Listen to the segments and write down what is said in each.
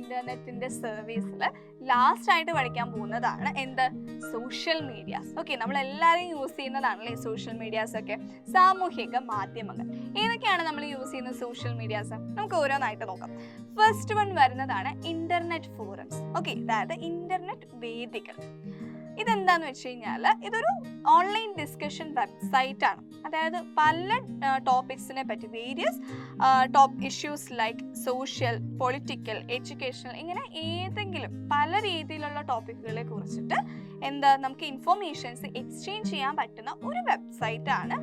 ഇന്റർനെറ്റിന്റെ സർവീസിൽ ലാസ്റ്റ് ആയിട്ട് പഠിക്കാൻ പോകുന്നതാണ് എന്ത്, സോഷ്യൽ മീഡിയാസ്. ഓക്കെ, നമ്മളെല്ലാവരും യൂസ് ചെയ്യുന്നതാണല്ലേ സോഷ്യൽ മീഡിയാസ് ഒക്കെ. സാമൂഹിക മാധ്യമങ്ങൾ ഏതൊക്കെയാണ് നമ്മൾ യൂസ് ചെയ്യുന്ന സോഷ്യൽ മീഡിയാസ്? നമുക്ക് ഓരോന്നായിട്ട് നോക്കാം. ഫസ്റ്റ് വൺ വരുന്നതാണ് ഇന്റർനെറ്റ് ഫോറംസ്. ഓക്കെ, അതായത് ഇന്റർനെറ്റ് വേദികൾ. ഇതെന്താന്ന് വെച്ച് കഴിഞ്ഞാൽ ഇതൊരു ഓൺലൈൻ ഡിസ്കഷൻ വെബ്സൈറ്റ് ആണ്. അതായത് പല ടോപ്പിക്സിനെ പറ്റി various top issues like social, political, educational, ഇങ്ങനെ ഏതെങ്കിലും പല രീതിയിലുള്ള ടോപ്പിക്കുകളെ കുറിച്ചിട്ട് നമുക്ക് ഇൻഫോർമേഷൻസ് എക്സ്ചേഞ്ച് ചെയ്യാൻ പറ്റുന്ന ഒരു വെബ്സൈറ്റ് ആണ്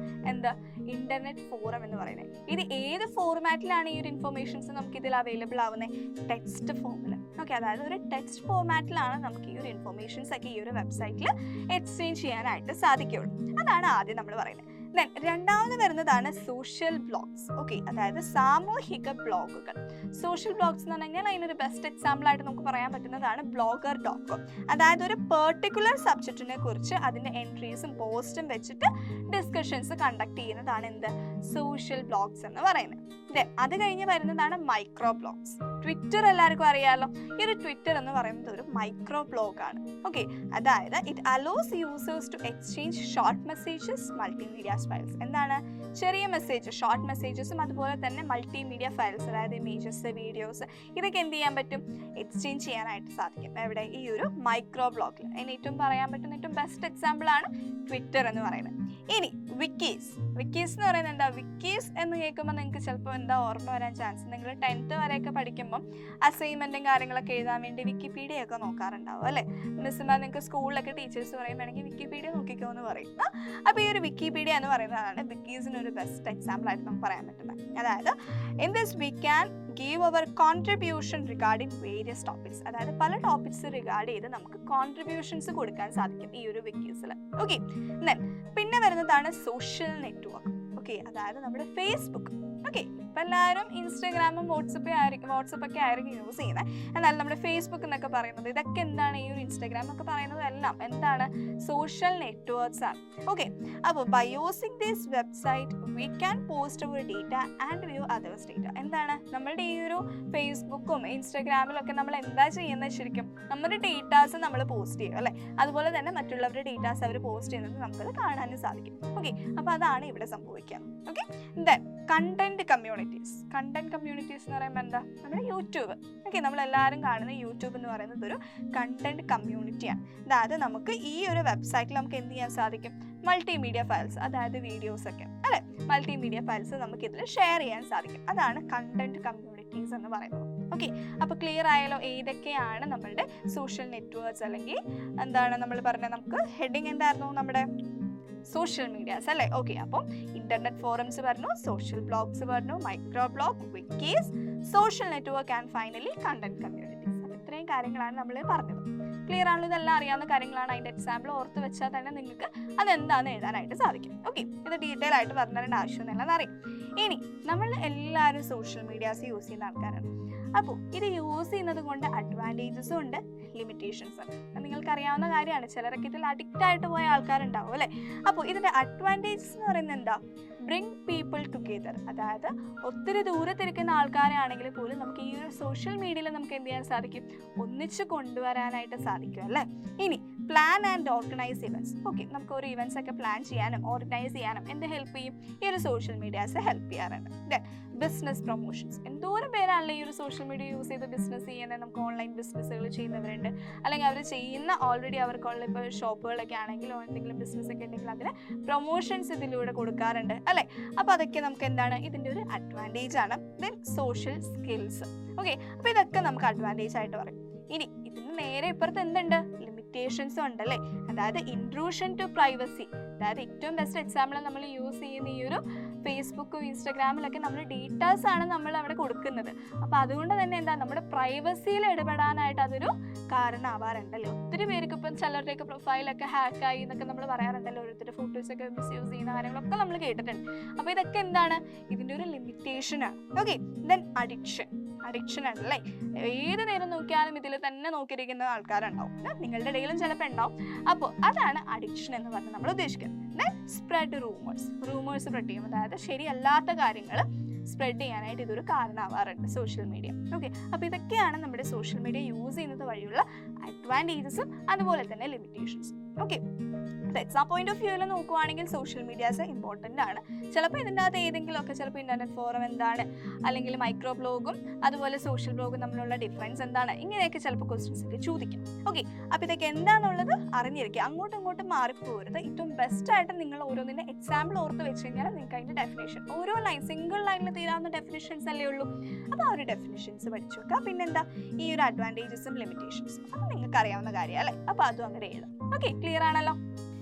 ഇന്റർനെറ്റ് ഫോറം എന്ന് പറയുന്നത്. ഇത് ഏത് ഫോർമാറ്റിലാണ് ഈ ഒരു ഇൻഫോർമേഷൻസ് നമുക്ക് ഇതിൽ അവൈലബിൾ ആവുന്നത്? ടെക്സ്റ്റ് ഫോമിൽ. ഓക്കെ, അതായത് ഒരു ടെക്സ്റ്റ് ഫോർമാറ്റിലാണ് നമുക്ക് ഈ ഒരു ഇൻഫോർമേഷൻസ് ഒക്കെ ഈ ഒരു വെബ്സൈറ്റിൽ എക്സ്ചേഞ്ച് ചെയ്യാനായിട്ട് സാധിക്കുകയുള്ളൂ. അതാണ് ആദ്യം നമ്മൾ പറയുന്നത്. ദെൻ രണ്ടാമത് വരുന്നതാണ് സോഷ്യൽ ബ്ലോഗ്സ്. ഓക്കെ, അതായത് സാമൂഹിക ബ്ലോഗുകൾ. സോഷ്യൽ ബ്ലോഗ്സ് എന്ന് പറഞ്ഞാൽ അതിനൊരു ബെസ്റ്റ് എക്സാമ്പിൾ ആയിട്ട് നമുക്ക് പറയാൻ പറ്റുന്നതാണ് blogger.com. അതായത് ഒരു പെർട്ടിക്കുലർ സബ്ജക്റ്റിനെ കുറിച്ച് അതിൻ്റെ എൻട്രീസും പോസ്റ്റും വെച്ചിട്ട് ഡിസ്കഷൻസ് കണ്ടക്ട് ചെയ്യുന്നതാണ് സോഷ്യൽ ബ്ലോഗ്സ് എന്ന് പറയുന്നത്. ദെൻ അത് കഴിഞ്ഞ് വരുന്നതാണ് മൈക്രോ ബ്ലോഗ്സ്. ട്വിറ്റർ എല്ലാവർക്കും അറിയാമല്ലോ. ഈ ഒരു ട്വിറ്റർ എന്ന് പറയുന്നത് ഒരു മൈക്രോ ബ്ലോഗ് ആണ്. ഓക്കെ, അതായത് it allows users to exchange short messages, multimedia files. എന്താണ് ചെറിയ മെസ്സേജ്, ഷോർട്ട് മെസ്സേജസും അതുപോലെ തന്നെ മൾട്ടിമീഡിയ ഫയൽസ്, അതായത് ഇമേജസ്, വീഡിയോസ്, ഇതൊക്കെ എന്ത് ചെയ്യാൻ പറ്റും? എക്സ്ചേഞ്ച് ചെയ്യാനായിട്ട് സാധിക്കും. എവിടെ? ഈ ഒരു മൈക്രോ ബ്ലോഗിൽ. അതിന് ഏറ്റവും പറയാൻ പറ്റുന്ന ഏറ്റവും ബെസ്റ്റ് എക്സാമ്പിൾ ആണ് ട്വിറ്റർ എന്ന് പറയുന്നത്. ഇനി വിക്കീസ്. വിക്കീസ് എന്ന് പറയുന്നത് എന്താ? വിക്കീസ് എന്ന് കേൾക്കുമ്പോൾ നിങ്ങൾക്ക് ചിലപ്പോൾ ഓർമ്മ വരാൻ ചാൻസ്, നിങ്ങൾ 10th വരെയൊക്കെ പഠിക്കുമ്പം അസൈൻമെൻറ്റും കാര്യങ്ങളൊക്കെ എഴുതാൻ വേണ്ടി വിക്കിപീഡിയ ഒക്കെ നോക്കാറുണ്ടാവും അല്ലേ? മിസ്സുമാർ നിങ്ങൾക്ക് സ്കൂളിലൊക്കെ ടീച്ചേഴ്സ് പറയുമ്പോഴെങ്കിൽ വിക്കിപീഡിയ നോക്കിക്കോ എന്ന് പറയും. അപ്പോൾ ഈ ഒരു വിക്കിപീഡിയ എന്ന് പറയുന്നതാണ് വിക്കീസിന് ഒരു ബെസ്റ്റ് എക്സാമ്പിൾ ആയിട്ട് നമുക്ക് പറയാൻ പറ്റുന്നത്. അതായത് in this we can give our contribution regarding various topics. അതായത് പല ടോപ്പിക്സ് റിഗാർഡ് ചെയ്ത് നമുക്ക് കോൺട്രിബ്യൂഷൻസ് കൊടുക്കാൻ സാധിക്കും ഈ ഒരു വിക്കീസിൽ. ഓക്കെ, പിന്നെ വരുന്നതാണ് സോഷ്യൽ നെറ്റ്വർക്ക്. ഓക്കെ, അതായത് നമ്മുടെ ഫേസ്ബുക്ക്. ഓക്കെ, ഇപ്പം എല്ലാവരും ഇൻസ്റ്റാഗ്രാമും വാട്സപ്പൊക്കെ ആയിരിക്കും യൂസ് ചെയ്യുന്നത്. എന്നാൽ നമ്മുടെ ഫേസ്ബുക്ക് എന്നൊക്കെ പറയുന്നത് ഇതൊക്കെ എന്താണ്? ഈ ഒരു ഇൻസ്റ്റാഗ്രാം എന്നൊക്കെ പറയുന്നത് എല്ലാം എന്താണ്? സോഷ്യൽ നെറ്റ്വർക്ക്സ് ആണ്. ഓക്കെ, അപ്പോൾ by using this website we can post our data and view others data. എന്താണ് നമ്മളുടെ ഈ ഒരു ഫേസ്ബുക്കും ഇൻസ്റ്റാഗ്രാമിലൊക്കെ നമ്മൾ എന്താ ചെയ്യുന്നത്? ശരിക്കും നമ്മുടെ ഡേറ്റാസ് നമ്മൾ പോസ്റ്റ് ചെയ്യും അല്ലേ? അതുപോലെ തന്നെ മറ്റുള്ളവരുടെ ഡേറ്റാസ് അവർ പോസ്റ്റ് ചെയ്യുന്നത് നമുക്കത് കാണാനും സാധിക്കും. ഓക്കെ, അപ്പോൾ അതാണ് ഇവിടെ സംഭവിക്കുക. Okay, then content communities. Content communities എന്ന് പറയുമ്പോൾ എന്താ? നമ്മുടെ യൂട്യൂബ്. ഓക്കെ, നമ്മളെല്ലാവരും കാണുന്ന യൂട്യൂബ് എന്ന് പറയുന്നത് ഒരു കണ്ടന്റ് കമ്മ്യൂണിറ്റിയാണ്. അതായത് നമുക്ക് ഈ ഒരു വെബ്സൈറ്റിൽ നമുക്ക് എന്ത് ചെയ്യാൻ സാധിക്കും? മൾട്ടിമീഡിയ ഫയൽസ്, അതായത് വീഡിയോസ് ഒക്കെ അല്ലേ? മൾട്ടിമീഡിയ ഫയൽസ് നമുക്ക് ഇതിൽ ഷെയർ ചെയ്യാൻ സാധിക്കും. അതാണ് കണ്ടന്റ് കമ്മ്യൂണിറ്റീസ് എന്ന് പറയുന്നത്. ഓക്കെ, അപ്പോൾ ക്ലിയർ ആയാലോ ഏതൊക്കെയാണ് നമ്മളുടെ സോഷ്യൽ നെറ്റ്വർക്ക്സ്? അല്ലെങ്കിൽ എന്താണ് നമ്മൾ പറഞ്ഞത്? നമുക്ക് ഹെഡിങ് എന്തായിരുന്നു? നമ്മുടെ സോഷ്യൽ മീഡിയാസ് അല്ലേ? ഓക്കെ, അപ്പം ഇന്റർനെറ്റ് ഫോറംസ് പറഞ്ഞു, സോഷ്യൽ ബ്ലോഗ്സ് പറഞ്ഞു, micro blog, wikis, social network and finally content communities. അപ്പോൾ ഇത്രയും കാര്യങ്ങളാണ് നമ്മൾ പറഞ്ഞത്. ക്ലിയർ ആണല്ലോ? ഇതെല്ലാം അറിയാവുന്ന കാര്യങ്ങളാണ്. അതിൻ്റെ എക്സാമ്പിൾ ഓർത്ത് വെച്ചാൽ തന്നെ നിങ്ങൾക്ക് അതെന്താണെന്ന് എഴുതാനായിട്ട് സാധിക്കും. ഓക്കെ, ഇത് ഡീറ്റെയിൽ ആയിട്ട് പറഞ്ഞു തരേണ്ട ആവശ്യമൊന്നുമില്ലെന്ന് അറിയാം. ഇനി നമ്മൾ എല്ലാവരും സോഷ്യൽ മീഡിയാസ് യൂസ് ചെയ്യുന്ന ആൾക്കാരാണ്. അപ്പോൾ ഇത് യൂസ് ചെയ്യുന്നത് കൊണ്ട് അഡ്വാൻറ്റേജസും ഉണ്ട്, ലിമിറ്റേഷൻസ് ഉണ്ട്. നിങ്ങൾക്കറിയാവുന്ന കാര്യമാണ്. ചിലരൊക്കെ ഇതിൽ അഡിക്റ്റ് ആയിട്ട് പോയ ആൾക്കാരുണ്ടാവും അല്ലേ? അപ്പോൾ ഇതിൻ്റെ അഡ്വാൻറ്റേജസ് എന്ന് പറയുന്നത് എന്താ? Bring people together. അതായത് ഒത്തിരി ദൂരത്തിരിക്കുന്ന ആൾക്കാരെ ആണെങ്കിൽ പോലും നമുക്ക് ഈ ഒരു സോഷ്യൽ മീഡിയയിൽ നമുക്ക് എന്ത് ചെയ്യാൻ സാധിക്കും? ഒന്നിച്ച് കൊണ്ടുവരാനായിട്ട് സാധിക്കും അല്ലേ? ഇനി plan and organise events. Okay, നമുക്ക് ഒരു ഇവൻറ്റ്സ് ഒക്കെ പ്ലാൻ ചെയ്യാനും ഓർഗനൈസ് ചെയ്യാനും എന്ത് ഹെൽപ്പ് ചെയ്യും? ഈ ഒരു സോഷ്യൽ മീഡിയാസ് ഹെൽപ്പ് ചെയ്യാറുണ്ട്. Then business promotions. എന്തോരം പേരാണല്ലോ ഈ ഒരു സോഷ്യൽ മീഡിയ യൂസ് ചെയ്ത് ബിസിനസ് ചെയ്യുന്നത്? നമുക്ക് ഓൺലൈൻ ബിസിനസ്സുകൾ ചെയ്യുന്നവരുണ്ട്, അല്ലെങ്കിൽ അവർ ചെയ്യുന്ന ഓൾറെഡി അവർക്കുള്ള ഇപ്പോൾ ഷോപ്പുകളൊക്കെ ആണെങ്കിലോ എന്തെങ്കിലും ബിസിനസ് ഒക്കെ ഉണ്ടെങ്കിൽ അതിന് പ്രൊമോഷൻസ് ഇതിലൂടെ കൊടുക്കാറുണ്ട് അല്ലേ? അപ്പോൾ അതൊക്കെ നമുക്ക് എന്താണ്? ഇതിൻ്റെ ഒരു അഡ്വാൻറ്റേജ് ആണ്. Then social skills. ഓക്കെ, അപ്പോൾ ഇതൊക്കെ നമുക്ക് അഡ്വാൻറ്റേജ് ആയിട്ട് പറയും. ഇനി ഇതിന് നേരെ ഇപ്പുറത്ത് എന്തുണ്ട്? ലിമിറ്റേഷൻസും ഉണ്ടല്ലേ? അതായത് ഇൻട്രൂഷൻ ടു പ്രൈവസി. അതായത് ഏറ്റവും ബെസ്റ്റ് എക്സാമ്പിൾ നമ്മൾ യൂസ് ചെയ്യുന്ന ഈ ഒരു ഫേസ്ബുക്കും ഇൻസ്റ്റാഗ്രാമിലൊക്കെ നമ്മുടെ ഡേറ്റാസ് ആണ് നമ്മൾ അവിടെ കൊടുക്കുന്നത്. അപ്പോൾ അതുകൊണ്ട് തന്നെ എന്താ? നമ്മുടെ പ്രൈവസിയിൽ ഇടപെടാനായിട്ട് അതൊരു കാരണമാവാറുണ്ടല്ലോ. ഒത്തിരി പേർക്ക് ഇപ്പം ചിലരുടെയൊക്കെ പ്രൊഫൈലൊക്കെ ഹാക്കായി എന്നൊക്കെ നമ്മൾ പറയാറുണ്ടല്ലോ. ഓരോരുത്തരുടെ ഫോട്ടോസൊക്കെ മിസ്യൂസ് ചെയ്യുന്ന കാര്യങ്ങളൊക്കെ നമ്മൾ കേട്ടിട്ടുണ്ട്. അപ്പോൾ ഇതൊക്കെ എന്താണ്? ഇതിൻ്റെ ഒരു ലിമിറ്റേഷനാണ്. ഓക്കെ, ദെൻ അഡിക്ഷൻ ആണല്ലേ? ഏത് നേരം നോക്കിയാലും ഇതിൽ തന്നെ നോക്കിയിരിക്കുന്ന ആൾക്കാരുണ്ടാവും. നിങ്ങളുടെ ഇടയിലും ചിലപ്പോൾ ഉണ്ടാവും. അപ്പോൾ അതാണ് അഡിക്ഷൻ എന്ന് പറഞ്ഞ് നമ്മൾ ഉദ്ദേശിക്കുന്നത്. സ്പ്രെഡ് റൂമേഴ്സ് സ്പ്രെഡ് ചെയ്യും, അതായത് ശരിയല്ലാത്ത കാര്യങ്ങൾ സ്പ്രെഡ് ചെയ്യാനായിട്ട് ഇതൊരു കാരണമാവാറുണ്ട് സോഷ്യൽ മീഡിയ. ഓക്കെ, അപ്പോൾ ഇതൊക്കെയാണ് നമ്മുടെ സോഷ്യൽ മീഡിയ യൂസ് ചെയ്യുന്നത് വഴിയുള്ള അഡ്വാൻറ്റേജസും അതുപോലെ തന്നെ ലിമിറ്റേഷൻസും. ഓക്കെ, എക്സാം പോയിന്റ് ഓഫ് വ്യൂവിൽ നോക്കുവാണെങ്കിൽ സോഷ്യൽ മീഡിയാസ് ഇമ്പോർട്ടൻ്റ് ആണ്. ചിലപ്പോൾ ഇതിൻ്റെ അകത്ത് ഏതെങ്കിലുമൊക്കെ ചിലപ്പോൾ ഇൻ്റർനെറ്റ് ഫോറം എന്താണ്, അല്ലെങ്കിൽ മൈക്രോ ബ്ലോഗും അതുപോലെ സോഷ്യൽ ബ്ലോഗും തമ്മിലുള്ള ഡിഫറൻസ് എന്താണ്, ഇങ്ങനെയൊക്കെ ചിലപ്പോൾ ക്വസ്റ്റ്യൻസ് ഒക്കെ ചോദിക്കും. ഓക്കെ, അപ്പോൾ ഇതൊക്കെ എന്താണെന്നുള്ളത് അറിഞ്ഞിരിക്കുക, അങ്ങോട്ടും ഇങ്ങോട്ടും മാറിപ്പോകരുത്. ഏറ്റവും ബെസ്റ്റായിട്ട് നിങ്ങൾ ഓരോന്നിൻ്റെ എക്സാമ്പിൾ ഓർത്ത് വെച്ച് കഴിഞ്ഞാൽ നിങ്ങൾക്ക് അതിൻ്റെ ഡെഫിനേഷൻ ഓരോ സിംഗിൾ ലൈനിൽ തീരാവുന്ന ഡെഫിനേഷൻസ് അല്ലേ ഉള്ളൂ. അപ്പോൾ ആ ഒരു ഡെഫിനേഷൻസ് പഠിച്ചു വെക്കുക. പിന്നെന്താ ഈ ഒരു അഡ്വാൻറ്റേജസും ലിമിറ്റേഷൻസും അത് നിങ്ങൾക്ക് അറിയാവുന്ന കാര്യമാണ് അല്ലേ. അപ്പോൾ അതും അങ്ങനെ എഴുതാം. ഓക്കെ, ക്ലിയർ ആണല്ലോ.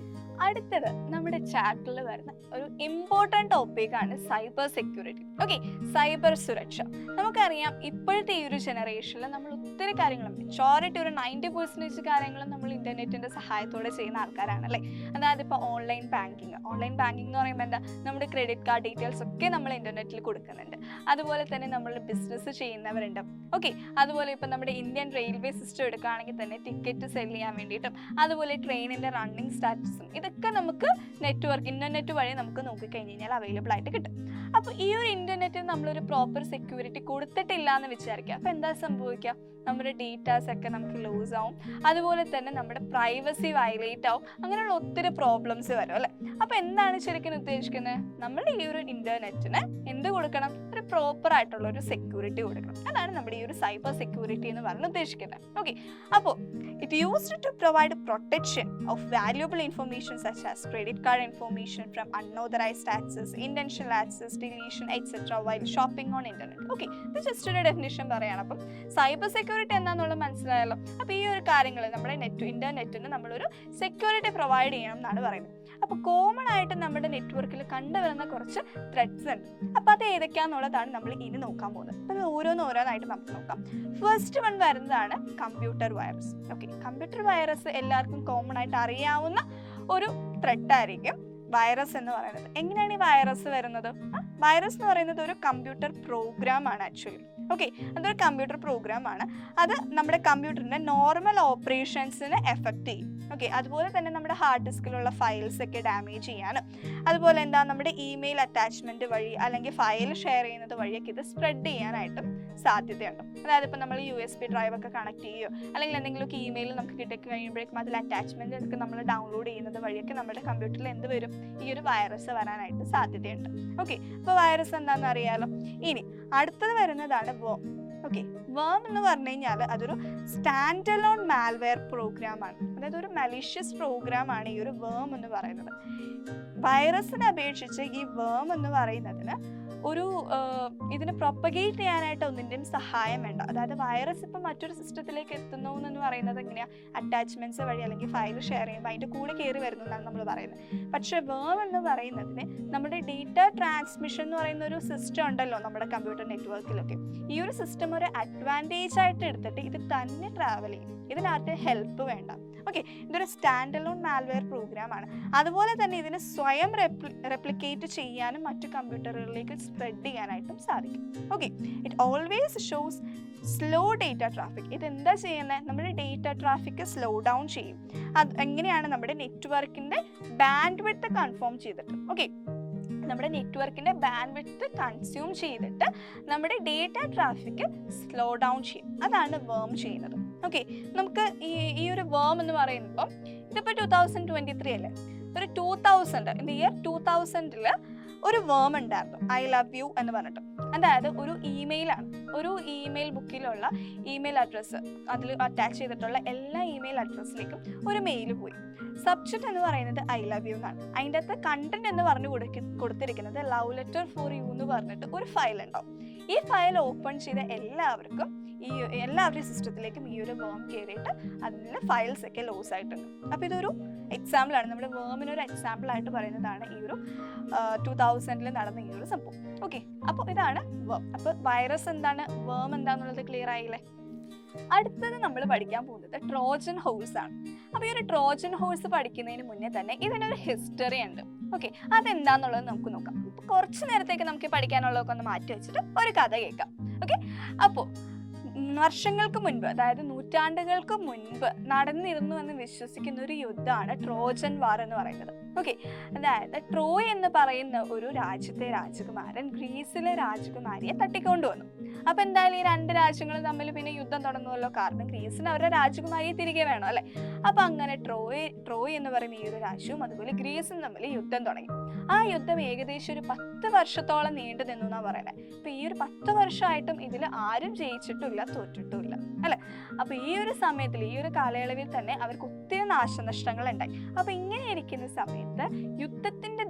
അടുത്തത് നമ്മുടെ ചാപ്റ്ററിൽ വരുന്ന ഒരു ഇമ്പോർട്ടൻ്റ് ടോപ്പിക്കാണ് സൈബർ സെക്യൂരിറ്റി. ഓക്കെ, സൈബർ സുരക്ഷ. നമുക്കറിയാം ഇപ്പോഴത്തെ ഈ ഒരു ജനറേഷനിൽ നമ്മൾ ഒത്തിരി കാര്യങ്ങളും മെജോറിറ്റി ഒരു 90% കാര്യങ്ങളും നമ്മൾ ഇൻ്റർനെറ്റിൻ്റെ സഹായത്തോടെ ചെയ്യുന്ന ആൾക്കാരാണല്ലേ. അതായത് ഇപ്പോൾ ഓൺലൈൻ ബാങ്കിങ് എന്ന് പറയുമ്പോൾ എന്താ, നമ്മുടെ ക്രെഡിറ്റ് കാർഡ് ഡീറ്റെയിൽസ് ഒക്കെ നമ്മൾ ഇൻ്റർനെറ്റിൽ കൊടുക്കുന്നുണ്ട്. അതുപോലെ തന്നെ നമ്മൾ ബിസിനസ് ചെയ്യുന്നവരുണ്ട്. ഓക്കെ, അതുപോലെ ഇപ്പോൾ നമ്മുടെ ഇന്ത്യൻ റെയിൽവേ സിസ്റ്റം എടുക്കുകയാണെങ്കിൽ തന്നെ ടിക്കറ്റ് സെല് ചെയ്യാൻ വേണ്ടിയിട്ടും അതുപോലെ ട്രെയിനിൻ്റെ റണ്ണിങ് സ്റ്റാറ്റസും ഇതൊക്കെ നമുക്ക് ഇൻ്റർനെറ്റ് വഴി നമുക്ക് നോക്കിക്കഴിഞ്ഞ് കഴിഞ്ഞാൽ അവൈലബിൾ ആയിട്ട് കിട്ടും. അപ്പോൾ ഈ ഒരു ഇൻ്റർനെറ്റിൽ നമ്മളൊരു പ്രോപ്പർ സെക്യൂരിറ്റി കൊടുത്തിട്ടില്ല എന്ന് വിചാരിക്കുക, അപ്പോൾ എന്താ സംഭവിക്കുക, നമ്മുടെ ഡേറ്റാസ് ഒക്കെ നമുക്ക് ലൂസ് ആവും, അതുപോലെ തന്നെ നമ്മുടെ പ്രൈവസി വയലേറ്റ് ആവും, അങ്ങനെയുള്ള ഒത്തിരി പ്രോബ്ലംസ് വരും അല്ലേ. അപ്പോൾ എന്താണ് ശരിക്കും ഉദ്ദേശിക്കുന്നത്, നമ്മൾ ഈ ഒരു ഇൻ്റർനെറ്റിന് എന്ത് കൊടുക്കണം, ഒരു പ്രോപ്പർ ആയിട്ടുള്ള ഒരു സെക്യൂരിറ്റി കൊടുക്കണം. അതാണ് നമ്മുടെ ഈ ഒരു സൈബർ സെക്യൂരിറ്റി എന്ന് പറഞ്ഞ് ഉദ്ദേശിക്കുന്നത്. ഓക്കെ, അപ്പോൾ it used to provide protection of valuable information such as credit card information from unauthorised access, intentional access, deletion etcetera while shopping on internet. Okay, ഇത് ജസ്റ്റ് ഒരു ഡെഫിനിഷൻ പറയാണ്. അപ്പം സൈബർ സെക്യൂരിറ്റി എന്താണെന്നുള്ളത് മനസ്സിലായല്ലോ. അപ്പോൾ ഈ ഒരു കാര്യങ്ങൾ നമ്മുടെ ഇന്റർനെറ്റിന് നമ്മളൊരു സെക്യൂരിറ്റി പ്രൊവൈഡ് ചെയ്യണം എന്നാണ് പറയുന്നത്. അപ്പോൾ കോമൺ ആയിട്ട് നമ്മുടെ നെറ്റ്വർക്കിൽ കണ്ടുവരുന്ന കുറച്ച് ത്രെഡ്സ് ഉണ്ട്. അപ്പോൾ അത് ഏതൊക്കെയാണെന്നുള്ളതാണ് നമ്മൾ ഇനി നോക്കാൻ പോകുന്നത്. അപ്പോൾ അത് ഓരോന്നായിട്ട് നമുക്ക് നോക്കാം. ഫസ്റ്റ് വൺ വരുന്നതാണ് computer virus. Okay, computer virus എല്ലാവർക്കും കോമൺ ആയിട്ട് അറിയാവുന്ന ഒരു ത്രെഡ് ആയിരിക്കും വൈറസ് എന്ന് പറയുന്നത്. എങ്ങനെയാണ് ഈ വൈറസ് വരുന്നത്? വൈറസ് എന്ന് പറയുന്നത് ഒരു കമ്പ്യൂട്ടർ പ്രോഗ്രാം ആണ് ആക്ച്വലി. ഓക്കെ, അതൊരു കമ്പ്യൂട്ടർ പ്രോഗ്രാം ആണ്. അത് നമ്മുടെ കമ്പ്യൂട്ടറിൻ്റെ നോർമൽ ഓപ്പറേഷൻസിനെ എഫക്റ്റ് ചെയ്യും. ഓക്കെ, അതുപോലെ തന്നെ നമ്മുടെ ഹാർഡ് ഡിസ്കിലുള്ള ഫയൽസ് ഒക്കെ ഡാമേജ് ചെയ്യാനും അതുപോലെ എന്താ നമ്മുടെ ഇമെയിൽ അറ്റാച്ച്മെൻറ്റ് വഴി അല്ലെങ്കിൽ ഫയൽ ഷെയർ ചെയ്യുന്നത് വഴിയൊക്കെ ഇത് സ്പ്രെഡ് ചെയ്യാനായിട്ടും സാധ്യതയുണ്ട്. അതായത് ഇപ്പോൾ നമ്മൾ USB ഡ്രൈവ് ഒക്കെ കണക്ട് ചെയ്യുകയോ അല്ലെങ്കിൽ എന്തെങ്കിലുമൊക്കെ ഇമെയിൽ നമുക്ക് കിട്ടി കഴിയുമ്പോഴേക്കും അതിൽ അറ്റാച്ച്മെൻറ്റ് ഒക്കെ നമ്മൾ ഡൗൺലോഡ് ചെയ്യുന്നത് വഴിയൊക്കെ നമ്മുടെ കമ്പ്യൂട്ടറിൽ എന്ത് വരും, ഈ ഒരു വൈറസ് വരാനായിട്ട് സാധ്യതയുണ്ട്. ഓക്കെ, അപ്പോൾ വൈറസ് എന്താണെന്ന് അറിയാലോ. ഇനി അടുത്തത് വരുന്നതാണ് വേം. ഓക്കെ, വേം എന്ന് പറഞ്ഞു കഴിഞ്ഞാൽ അതൊരു സ്റ്റാൻഡ് അലോൺ മാൽവെയർ പ്രോഗ്രാമാണ്. അതായത് ഒരു മലീഷ്യസ് പ്രോഗ്രാമാണ് ഈ ഒരു വേം എന്ന് പറയുന്നത്. വൈറസിനെ അപേക്ഷിച്ച് ഈ വേം എന്ന് പറയുന്നതിന് ഒരു ഇതിനെ പ്രൊപ്പഗേറ്റ് ചെയ്യാനായിട്ട് ഒന്നിൻ്റെയും സഹായം വേണ്ട. അതായത് വൈറസ് ഇപ്പം മറ്റൊരു സിസ്റ്റത്തിലേക്ക് എത്തുന്നു എന്ന് പറയുന്നത് എങ്ങനെയാണ്, അറ്റാച്ച്മെൻറ്റ്സ് വഴി അല്ലെങ്കിൽ ഫയൽ ഷെയർ ചെയ്യുമ്പോൾ അതിൻ്റെ കൂടെ കയറി വരുന്നു എന്നാണ് നമ്മൾ പറയുന്നത്. പക്ഷേ വേം എന്ന് പറയുന്നതിന് നമ്മുടെ ഡേറ്റ ട്രാൻസ്മിഷൻ എന്ന് പറയുന്ന ഒരു സിസ്റ്റം ഉണ്ടല്ലോ നമ്മുടെ കമ്പ്യൂട്ടർ നെറ്റ്വർക്കിലൊക്കെ. ഈ ഒരു സിസ്റ്റം ഒരു അഡ്വാൻറ്റേജ് ആയിട്ട് എടുത്തിട്ട് ഇത് തന്നെ ട്രാവൽ ചെയ്യും, ഇതിനകത്ത് ഹെൽപ്പ് വേണ്ട. ഓക്കെ, ഇതൊരു സ്റ്റാൻഡ് അലോൺ മാൽവെയർ പ്രോഗ്രാമാണ്. അതുപോലെ തന്നെ ഇതിന് സ്വയം റെപ്ലിക്കേറ്റ് ചെയ്യാനും മറ്റു കമ്പ്യൂട്ടറുകളിലേക്ക് സ്പ്രെഡ് ചെയ്യാനായിട്ടും സാധിക്കും. Okay, it always shows slow data traffic. ഇതെന്താ ചെയ്യുന്നത്, നമ്മുടെ ഡേറ്റ ട്രാഫിക് സ്ലോ ഡൗൺ ചെയ്യും. അത് എങ്ങനെയാണ്, നമ്മുടെ നെറ്റ്വർക്കിൻ്റെ ബാൻഡ് വിഡ്ത്ത് കൺഫേം ചെയ്തിട്ട്. ഓക്കെ, നമ്മുടെ നെറ്റ്വർക്കിൻ്റെ ബാൻഡ് വിഡ്ത്ത് കൺസ്യൂം ചെയ്തിട്ട് നമ്മുടെ ഡേറ്റ ട്രാഫിക് സ്ലോ ഡൗൺ ചെയ്യും. അതാണ് വേം ചെയ്യുന്നത്. ഓക്കെ, നമുക്ക് ഈ ഒരു വേം എന്ന് പറയുമ്പോൾ ഇതിപ്പോൾ 2023 അല്ലേ, ഒരു 2000 ഇൻ ദി ഇയർ 2000 ഒരു വേം ഉണ്ടായിരുന്നു, ഐ ലവ് യു എന്ന് പറഞ്ഞിട്ട്. അതായത് ഒരു ഇമെയിലാണ്, ഒരു ഇമെയിൽ ബുക്കിലുള്ള ഇമെയിൽ അഡ്രസ്സ് അതിൽ അറ്റാച്ച് ചെയ്തിട്ടുള്ള എല്ലാ ഇമെയിൽ അഡ്രസ്സിലേക്കും ഒരു മെയിൽ പോയി. സബ്ജക്റ്റ് എന്ന് പറയുന്നത് ഐ ലവ് യു എന്നാണ്. അതിൻ്റെ അകത്ത് കണ്ടന്റ് എന്ന് പറഞ്ഞു കൊടുത്തിരിക്കുന്നത് ലവ് ലെറ്റർ ഫോർ യു എന്ന് പറഞ്ഞിട്ട് ഒരു ഫയൽ ഉണ്ടാവും. ഈ ഫയൽ ഓപ്പൺ ചെയ്ത എല്ലാവരുടെ സിസ്റ്റത്തിലേക്കും ഈ ഒരു വേം കയറിയിട്ട് അതിൻ്റെ ഫയൽസ് ഒക്കെ ലോസ് ആയിട്ടുണ്ട്. അപ്പോൾ ഇതൊരു എക്സാമ്പിളാണ്, നമ്മുടെ വേമിനൊരു എക്സാമ്പിളായിട്ട് പറയുന്നതാണ് ഈ ഒരു 2000 നടന്ന ഈ ഒരു സംഭവം. ഓക്കെ, അപ്പോൾ ഇതാണ് വേം. അപ്പോൾ വൈറസ് എന്താണ്, വേം എന്താണെന്നുള്ളത് ക്ലിയർ ആയില്ലേ. അടുത്തത് നമ്മൾ പഠിക്കാൻ പോകുന്നത് ട്രോജൻ ഹോഴ്സ് ആണ്. അപ്പോൾ ഈ ഒരു ട്രോജൻ ഹോഴ്സ് പഠിക്കുന്നതിന് മുന്നേ തന്നെ ഇതിനൊരു ഹിസ്റ്ററി ഉണ്ട്. ഓക്കെ, അതെന്താന്നുള്ളത് നമുക്ക് നോക്കാം. കുറച്ച് നേരത്തേക്ക് നമുക്ക് പഠിക്കാനുള്ളതൊക്കെ ഒന്ന് മാറ്റി വെച്ചിട്ട് ഒരു കഥ കേൾക്കാം. ഓക്കെ, അപ്പോൾ വർഷങ്ങൾക്ക് മുൻപ്, അതായത് നൂറ്റാണ്ടുകൾക്ക് മുൻപ് നടന്നിരുന്നു എന്ന് വിശ്വസിക്കുന്ന ഒരു യുദ്ധമാണ് ട്രോജൻ വാർ എന്ന് പറയുന്നത്. ഓക്കെ, അതായത് ട്രോയ് എന്ന് പറയുന്ന ഒരു രാജ്യത്തെ രാജകുമാരൻ ഗ്രീസിലെ രാജകുമാരിയെ തട്ടിക്കൊണ്ടുവന്നു. അപ്പൊ എന്തായാലും ഈ രണ്ട് രാജ്യങ്ങളും തമ്മിൽ പിന്നെ യുദ്ധം തുടങ്ങുമല്ലോ, കാരണം ഗ്രീസിന് അവരുടെ രാജകുമാരിയെ തിരികെ വേണം അല്ലെ. അപ്പൊ അങ്ങനെ ട്രോയ് എന്ന് പറയുന്ന ഈ ഒരു രാജ്യവും അതുപോലെ ഗ്രീസും തമ്മിൽ യുദ്ധം തുടങ്ങി. ആ യുദ്ധം ഏകദേശം ഒരു 10 വർഷത്തോളം നീണ്ടു നിന്നു എന്നാ പറയുന്നത്. അപ്പൊ ഈ ഒരു 10 വർഷമായിട്ടും ഇതിൽ ആരും ജയിച്ചിട്ടില്ല, തോറ്റിട്ടുമില്ല അല്ലെ. അപ്പൊ ഈ ഒരു സമയത്തിൽ, ഈ ഒരു കാലയളവിൽ തന്നെ അവർക്ക് ഒത്തിരി നാശനഷ്ടങ്ങൾ ഉണ്ടായി. അപ്പൊ ഇങ്ങനെ ഇരിക്കുന്ന സമയത്ത് യുദ്ധത്തിന്റെ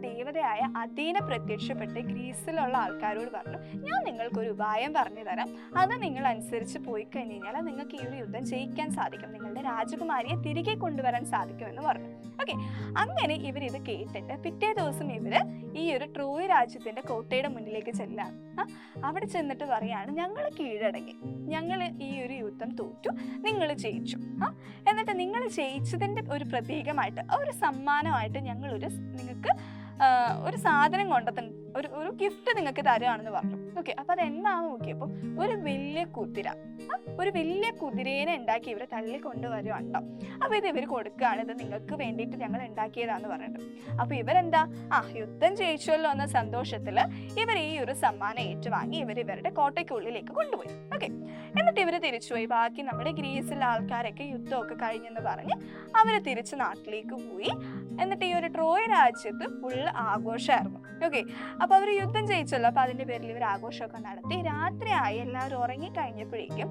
ദേവതയായ അഥീന പ്രത്യക്ഷപ്പെട്ട് ഗ്രീസിലുള്ള ആൾക്കാരോട് പറഞ്ഞു, ഞാൻ നിങ്ങൾക്കൊരു ഉപായം പറഞ്ഞു തരാം, അത് നിങ്ങൾ അനുസരിച്ച് പോയി കഴിഞ്ഞ് കഴിഞ്ഞാൽ നിങ്ങൾക്ക് ഈ ഒരു യുദ്ധം ജയിക്കാൻ സാധിക്കും, നിങ്ങളുടെ രാജകുമാരിയെ തിരികെ കൊണ്ടുവരാൻ സാധിക്കുമെന്ന് പറഞ്ഞു. ഓക്കെ, അങ്ങനെ ഇവർ ഇത് കേട്ടിട്ട് പിറ്റേ ദിവസം ഇവര് ഈ ഒരു ട്രോയ് രാജ്യത്തിന്റെ കോട്ടയുടെ മുന്നിലേക്ക് ചെല്ലാണ്. അവിടെ ചെന്നിട്ട് പറയാണ്, ഞങ്ങൾ കീഴടങ്ങി, ഞങ്ങൾ ഈ ഒരു യുദ്ധം തോറ്റു, നിങ്ങൾ ജയിച്ചു. എന്നിട്ട് നിങ്ങൾ ജയിച്ചതിന്റെ ഒരു പ്രതീകമായിട്ട്, ഒരു സമ്മാനമായിട്ട് നിങ്ങൾക്ക് ഒരു സാധനം കൊണ്ടുവന്ന് ഒരു ഗിഫ്റ്റ് നിങ്ങൾക്ക് തരുകയാണെന്ന് പറഞ്ഞു. ഓക്കെ, അപ്പൊ അതെന്താന്ന് നോക്കിയപ്പോൾ ഒരു വലിയ കുതിരേനെ ഉണ്ടാക്കി ഇവരെ തള്ളി കൊണ്ടുവരുവാണ്ടോ. അപ്പൊ ഇത് ഇവർ കൊടുക്കുകയാണ്, ഇത് നിങ്ങൾക്ക് വേണ്ടിയിട്ട് ഞങ്ങൾ ഉണ്ടാക്കിയതാന്ന് പറഞ്ഞിട്ട്. അപ്പൊ ഇവരെന്താ, യുദ്ധം ജയിച്ചല്ലോ എന്ന സന്തോഷത്തില് ഇവർ ഈ ഒരു സമ്മാനം ഏറ്റുവാങ്ങി ഇവരുടെ കോട്ടയ്ക്കുള്ളിലേക്ക് കൊണ്ടുപോയി. ഓക്കെ, എന്നിട്ട് ഇവര് തിരിച്ചുപോയി. ബാക്കി നമ്മുടെ ഗ്രീസിലെ ആൾക്കാരൊക്കെ യുദ്ധമൊക്കെ കഴിഞ്ഞെന്ന് പറഞ്ഞ് അവര് തിരിച്ച് നാട്ടിലേക്ക് പോയി. എന്നിട്ട് ഈ ഒരു ട്രോയ് രാജ്യത്ത് ഫുള്ള് ആഘോഷമായിരുന്നു. ഓക്കെ, അപ്പൊ അവർ യുദ്ധം ജയിച്ചല്ലോ, അപ്പൊ അതിന്റെ പേരിൽ ഇവർ ആഘോഷമൊക്കെ നടത്തി. രാത്രിയായി, എല്ലാവരും ഉറങ്ങിക്കഴിഞ്ഞപ്പോഴേക്കും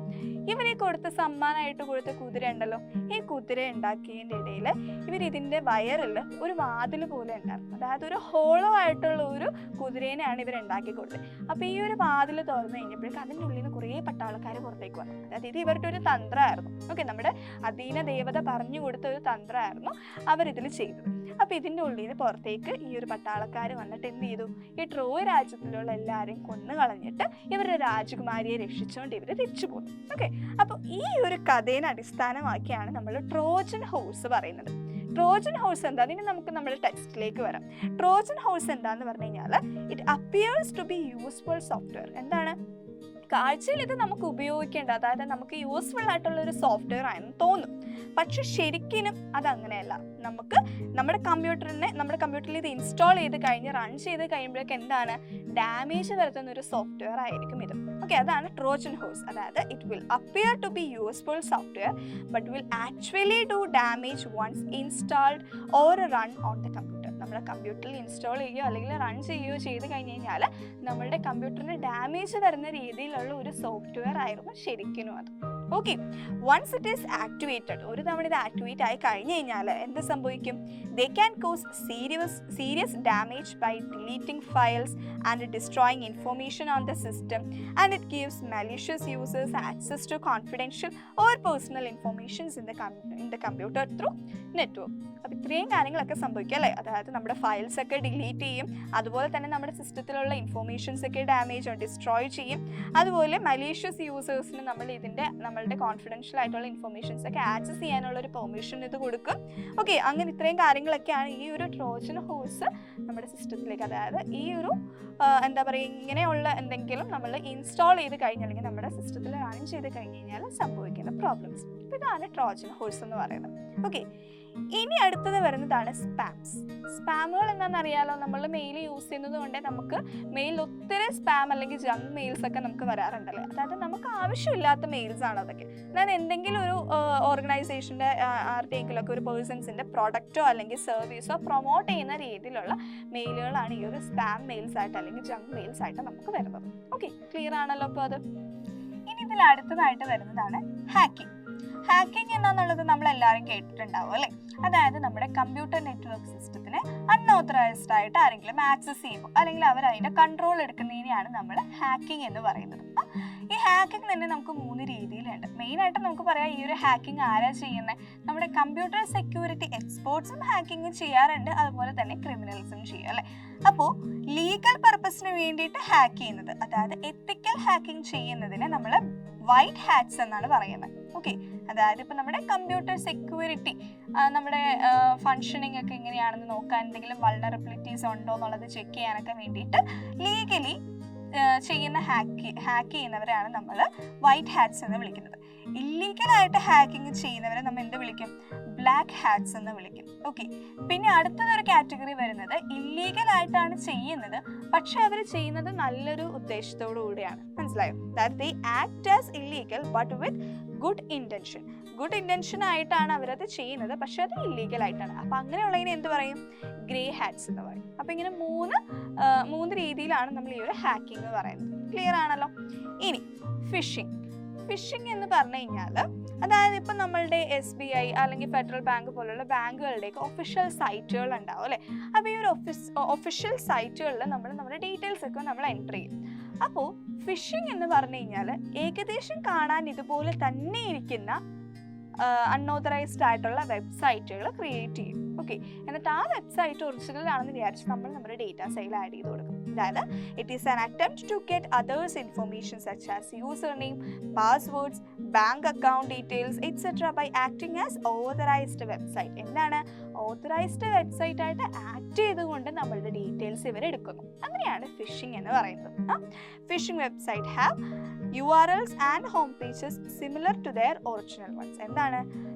ഇവരെ കൊടുത്ത സമ്മാനമായിട്ട് കൊടുത്ത കുതിര ഉണ്ടല്ലോ, ഈ കുതിര ഉണ്ടാക്കിയതിൻ്റെ ഇടയിൽ ഇവർ ഇതിന്റെ വയറിൽ ഒരു വാതിൽ പോലെ ഉണ്ടായിരുന്നു. അതായത് ഒരു ഹോളോ ആയിട്ടുള്ള ഒരു കുതിരേനെയാണ് ഇവർ ഉണ്ടാക്കി കൊടുത്തത്. അപ്പൊ ഈ ഒരു വാതിൽ തുറന്നു കഴിഞ്ഞപ്പോഴേക്കും അതിൻ്റെ ഉള്ളിൽ നിന്ന് കുറേ പട്ടാളക്കാർ പുറത്തേക്ക് വന്നു. അതായത് ഇത് ഇവരുടെ ഒരു തന്ത്രമായിരുന്നു. ഓക്കെ, നമ്മുടെ അധീന ദേവത പറഞ്ഞു കൊടുത്ത ഒരു തന്ത്രമായിരുന്നു അവരിതിൽ ചെയ്തത്. അപ്പൊ ഇതിന്റെ ഉള്ളിൽ നിന്ന് പുറത്തേക്ക് ഈ ഒരു പട്ടാളക്കാർ വന്നിട്ട് എന്ത് ചെയ്തു, ഈ ട്രോയ് രാജ്യത്തിലുള്ള എല്ലാവരെയും കൊന്നു കളഞ്ഞിട്ട് ഇവരുടെ രാജകുമാരിയെ രക്ഷിച്ചുകൊണ്ട് ഇവർ തിരിച്ചു പോന്നു. ഓക്കെ, അപ്പൊ ഈ ഒരു കഥയെ അടിസ്ഥാനമാക്കിയാണ് നമ്മൾ ട്രോജൻ ഹോഴ്സ് പറയുന്നത്. ട്രോജൻ ഹോഴ്സ് എന്താ, ഇനി നമുക്ക് നമ്മുടെ ടെക്സ്റ്റിലേക്ക് വരാം. ട്രോജൻ ഹോഴ്സ് എന്താന്ന് പറഞ്ഞു കഴിഞ്ഞാൽ, it appears to be useful software. എന്താണ്, കാഴ്ചയിൽ ഇത് നമുക്ക് ഉപയോഗിക്കേണ്ട, അതായത് നമുക്ക് യൂസ്ഫുൾ ആയിട്ടുള്ള ഒരു സോഫ്റ്റ്വെയർ ആണെന്ന് തോന്നും. പക്ഷെ ശരിക്കും അതങ്ങനെയല്ല. നമുക്ക് നമ്മുടെ കമ്പ്യൂട്ടറിൽ ഇത് ഇൻസ്റ്റാൾ ചെയ്ത് കഴിഞ്ഞ് റൺ ചെയ്ത് കഴിയുമ്പോഴേക്കും എന്താണ്, ഡാമേജ് വരുത്തുന്ന ഒരു സോഫ്റ്റ്വെയർ ആയിരിക്കും ഇത്. ഓക്കെ, അതാണ് ട്രോജൻ ഹോഴ്സ്. അതായത് it will appear to be useful software but will actually do damage once installed or run on the computer. നമ്മുടെ കമ്പ്യൂട്ടറിൽ ഇൻസ്റ്റാൾ ചെയ്യുകയോ അല്ലെങ്കിൽ റൺ ചെയ്യുകയോ ചെയ്ത് കഴിഞ്ഞ് കഴിഞ്ഞാൽ നമ്മളുടെ കമ്പ്യൂട്ടറിന് ഡാമേജ് വരുന്ന രീതിയിലുള്ള ഒരു സോഫ്റ്റ്വെയർ ആയിരുന്നു ശരിക്കും അത്. Okay, once it is activated, ഒരു തവണ ഇത് ആക്ടിവേറ്റ് ആയി കഴിഞ്ഞ് കഴിഞ്ഞാൽ എന്ത് സംഭവിക്കും, they can cause serious damage by deleting files and destroying information on the system and it gives malicious users access to confidential or personal informations in the computer through network. അപ്പോൾ ഇത്രയും കാര്യങ്ങളൊക്കെ സംഭവിക്കും അല്ലേ. അതായത് നമ്മുടെ ഫയൽസ് ഒക്കെ delete ചെയ്യും, അതുപോലെ തന്നെ നമ്മുടെ സിസ്റ്റത്തിലുള്ള ഇൻഫോർമേഷൻസ് ഒക്കെ ഡാമേജ് ഡിസ്ട്രോയ് ചെയ്യും. അതുപോലെ മലീഷ്യസ് യൂസേഴ്സിന് നമ്മളുടെ കോൺഫിഡൻഷ്യൽ ആയിട്ടുള്ള ഇൻഫോർമേഷൻസ് ഒക്കെ ആക്സസ് ചെയ്യാനുള്ള ഒരു പെർമിഷൻ ഇത് കൊടുക്കും. ഓക്കെ, അങ്ങനെ ഇത്രയും കാര്യങ്ങളൊക്കെയാണ് ഈ ഒരു ട്രോജൻ ഹോഴ്സ് നമ്മുടെ സിസ്റ്റത്തിലേക്ക്, അതായത് ഈ ഒരു എന്താ പറയുക, ഇങ്ങനെയുള്ള എന്തെങ്കിലും നമ്മൾ ഇൻസ്റ്റാൾ ചെയ്ത് കഴിഞ്ഞല്ലെങ്കിൽ നമ്മുടെ സിസ്റ്റത്തിൽ റൺ ചെയ്ത് കഴിഞ്ഞ് കഴിഞ്ഞാൽ സംഭവിക്കുന്ന പ്രോബ്ലംസ്. ഇതാണ് ട്രോജൻ ഹോഴ്സ് എന്ന് പറയുന്നത്. ഓക്കെ, ഇനി അടുത്തത് വരുന്നതാണ് സ്പാമുകൾ. എന്താണെന്നറിയാലോ, നമ്മൾ മെയിൽ യൂസ് ചെയ്യുന്നത് കൊണ്ട് നമുക്ക് മെയിലിൽ ഒത്തിരി സ്പാം അല്ലെങ്കിൽ ജങ്ക് മെയിൽസ് ഒക്കെ നമുക്ക് വരാറുണ്ടല്ലേ. അതായത് നമുക്ക് ആവശ്യമില്ലാത്ത മെയിൽസ് ആണ് അതൊക്കെ. അതായത് എന്തെങ്കിലും ഒരു ഓർഗനൈസേഷൻ്റെ ആരുടെയെങ്കിലും ഒക്കെ ഒരു പേഴ്സൺസിൻ്റെ പ്രൊഡക്റ്റോ അല്ലെങ്കിൽ സർവീസോ പ്രൊമോട്ട് ചെയ്യുന്ന രീതിയിലുള്ള മെയിലുകളാണ് ഈ ഒരു സ്പാം മെയിൽസ് ആയിട്ട് അല്ലെങ്കിൽ ജങ്ക് മെയിൽസ് ആയിട്ട് നമുക്ക് വരുന്നത്. ഓക്കെ, ക്ലിയർ ആണല്ലോ അപ്പോൾ അത്. ഇനി ഇതിൽ അടുത്തതായിട്ട് വരുന്നതാണ് ഹാക്കിംഗ്. ഹാക്കിംഗ് എന്താണെന്നുള്ളത് നമ്മൾ എല്ലാവരും കേട്ടിട്ടുണ്ടാവും അല്ലേ. അതായത് നമ്മുടെ കമ്പ്യൂട്ടർ നെറ്റ്വർക്ക് സിസ്റ്റത്തിനെ അൺഓത്തറൈസ്ഡ് ആയിട്ട് ആരെങ്കിലും ആക്സസ് ചെയ്യുമ്പോൾ അല്ലെങ്കിൽ അവർ അതിൻ്റെ കൺട്രോൾ എടുക്കുന്നതിനെയാണ് നമ്മൾ ഹാക്കിംഗ് എന്ന് പറയുന്നത്. ഈ ഹാക്കിംഗ് തന്നെ നമുക്ക് 3 രീതിയിലുണ്ട്. മെയിനായിട്ട് നമുക്ക് പറയാം, ഈ ഒരു ഹാക്കിംഗ് ആരാ ചെയ്യുന്നത്, നമ്മുടെ കമ്പ്യൂട്ടർ സെക്യൂരിറ്റി എക്സ്പേർട്സും ഹാക്കിംഗ് ചെയ്യാറുണ്ട്, അതുപോലെ തന്നെ ക്രിമിനൽസും ചെയ്യും അല്ലേ. അപ്പോൾ ലീഗൽ പർപ്പസിന് വേണ്ടിയിട്ട് ഹാക്ക് ചെയ്യുന്നത്, അതായത് എത്തിക്കൽ ഹാക്കിംഗ് ചെയ്യുന്നതിന് നമ്മൾ വൈറ്റ് ഹാറ്റ്സ് എന്നാണ് പറയുന്നത്. ഓക്കെ, അതായത് ഇപ്പം നമ്മുടെ കമ്പ്യൂട്ടർ സെക്യൂരിറ്റി നമ്മുടെ ഫങ്ഷനിങ് ഒക്കെ എങ്ങനെയാണെന്ന് നോക്കാൻ, എന്തെങ്കിലും വൾണറബിലിറ്റീസ് ഉണ്ടോ എന്നുള്ളത് ചെക്ക് ചെയ്യാനൊക്കെ വേണ്ടിയിട്ട് ലീഗലി ചെയ്യുന്ന ഹാക്ക് ചെയ്യുന്നവരെയാണ് നമ്മൾ വൈറ്റ് ഹാറ്റ്സ് എന്ന് വിളിക്കുന്നത്. ഇല്ലീഗലായിട്ട് ഹാക്കിങ് ചെയ്യുന്നവരെ നമ്മൾ എന്ത് വിളിക്കും? ബ്ലാക്ക് ഹാറ്റ്സ് എന്ന് വിളിക്കും. ഓക്കെ, പിന്നെ അടുത്തതൊരു കാറ്റഗറി വരുന്നത് ഇല്ലീഗലായിട്ടാണ് ചെയ്യുന്നത്, പക്ഷെ അവർ ചെയ്യുന്നത് നല്ലൊരു ഉദ്ദേശത്തോടു കൂടിയാണ്. മനസ്സിലായോ? That they act as illegal but with good intention. Good intention ആയിട്ടാണ് അവരത് ചെയ്യുന്നത്, പക്ഷെ അത് ഇല്ലീഗൽ ആയിട്ടാണ്. അപ്പം അങ്ങനെയുള്ളതിനെ എന്ത് പറയും? ഗ്രേ ഹാറ്റ്സ് എന്ന് പറയും. അപ്പം ഇങ്ങനെ മൂന്ന് രീതിയിലാണ് നമ്മൾ ഈ ഒരു ഹാക്കിംഗ് എന്ന് പറയുന്നത്. ക്ലിയർ ആണല്ലോ? ഇനി ഫിഷിംഗ്. ഫിഷിംഗ് എന്ന് പറഞ്ഞു കഴിഞ്ഞാൽ അതായത് ഇപ്പം നമ്മളുടെ SBI അല്ലെങ്കിൽ ഫെഡറൽ ബാങ്ക് പോലുള്ള ബാങ്കുകളുടെയൊക്കെ ഒഫീഷ്യൽ സൈറ്റുകൾ ഉണ്ടാവും അല്ലേ? അപ്പോൾ ഈ ഒരു ഒഫീഷ്യൽ സൈറ്റുകളിൽ നമ്മുടെ ഡീറ്റെയിൽസ് ഒക്കെ നമ്മൾ എൻ്റർ ചെയ്യും. അപ്പോൾ ഫിഷിംഗ് എന്ന് പറഞ്ഞു കഴിഞ്ഞാൽ ഏകദേശം കാണാൻ ഇതുപോലെ തന്നെ ഇരിക്കുന്ന അൺഓതറൈസ്ഡ് ആയിട്ടുള്ള വെബ്സൈറ്റുകൾ ക്രിയേറ്റ് ചെയ്യും. ഓക്കെ, എന്നിട്ട് ആ വെബ്സൈറ്റ് ഒറിജിനൽ ആണെന്ന് വിചാരിച്ച് നമ്മൾ നമ്മുടെ ഡേറ്റാസ് അതിൽ ആഡ് ചെയ്ത് കൊടുക്കും. അതായത് it is an attempt to get others information such as user name, passwords, bank account details etcetera by acting as authorised website. എന്താണ്? ഓതറൈസ്ഡ് വെബ്സൈറ്റ് ആയിട്ട് ആക്ട് ചെയ്തുകൊണ്ട് നമ്മളുടെ ഡീറ്റെയിൽസ് ഇവരെടുക്കുന്നു. അങ്ങനെയാണ് ഫിഷിംഗ് എന്ന് പറയുന്നത്. Phishing website have URLs and home pages similar to their original ones. എന്താണ്?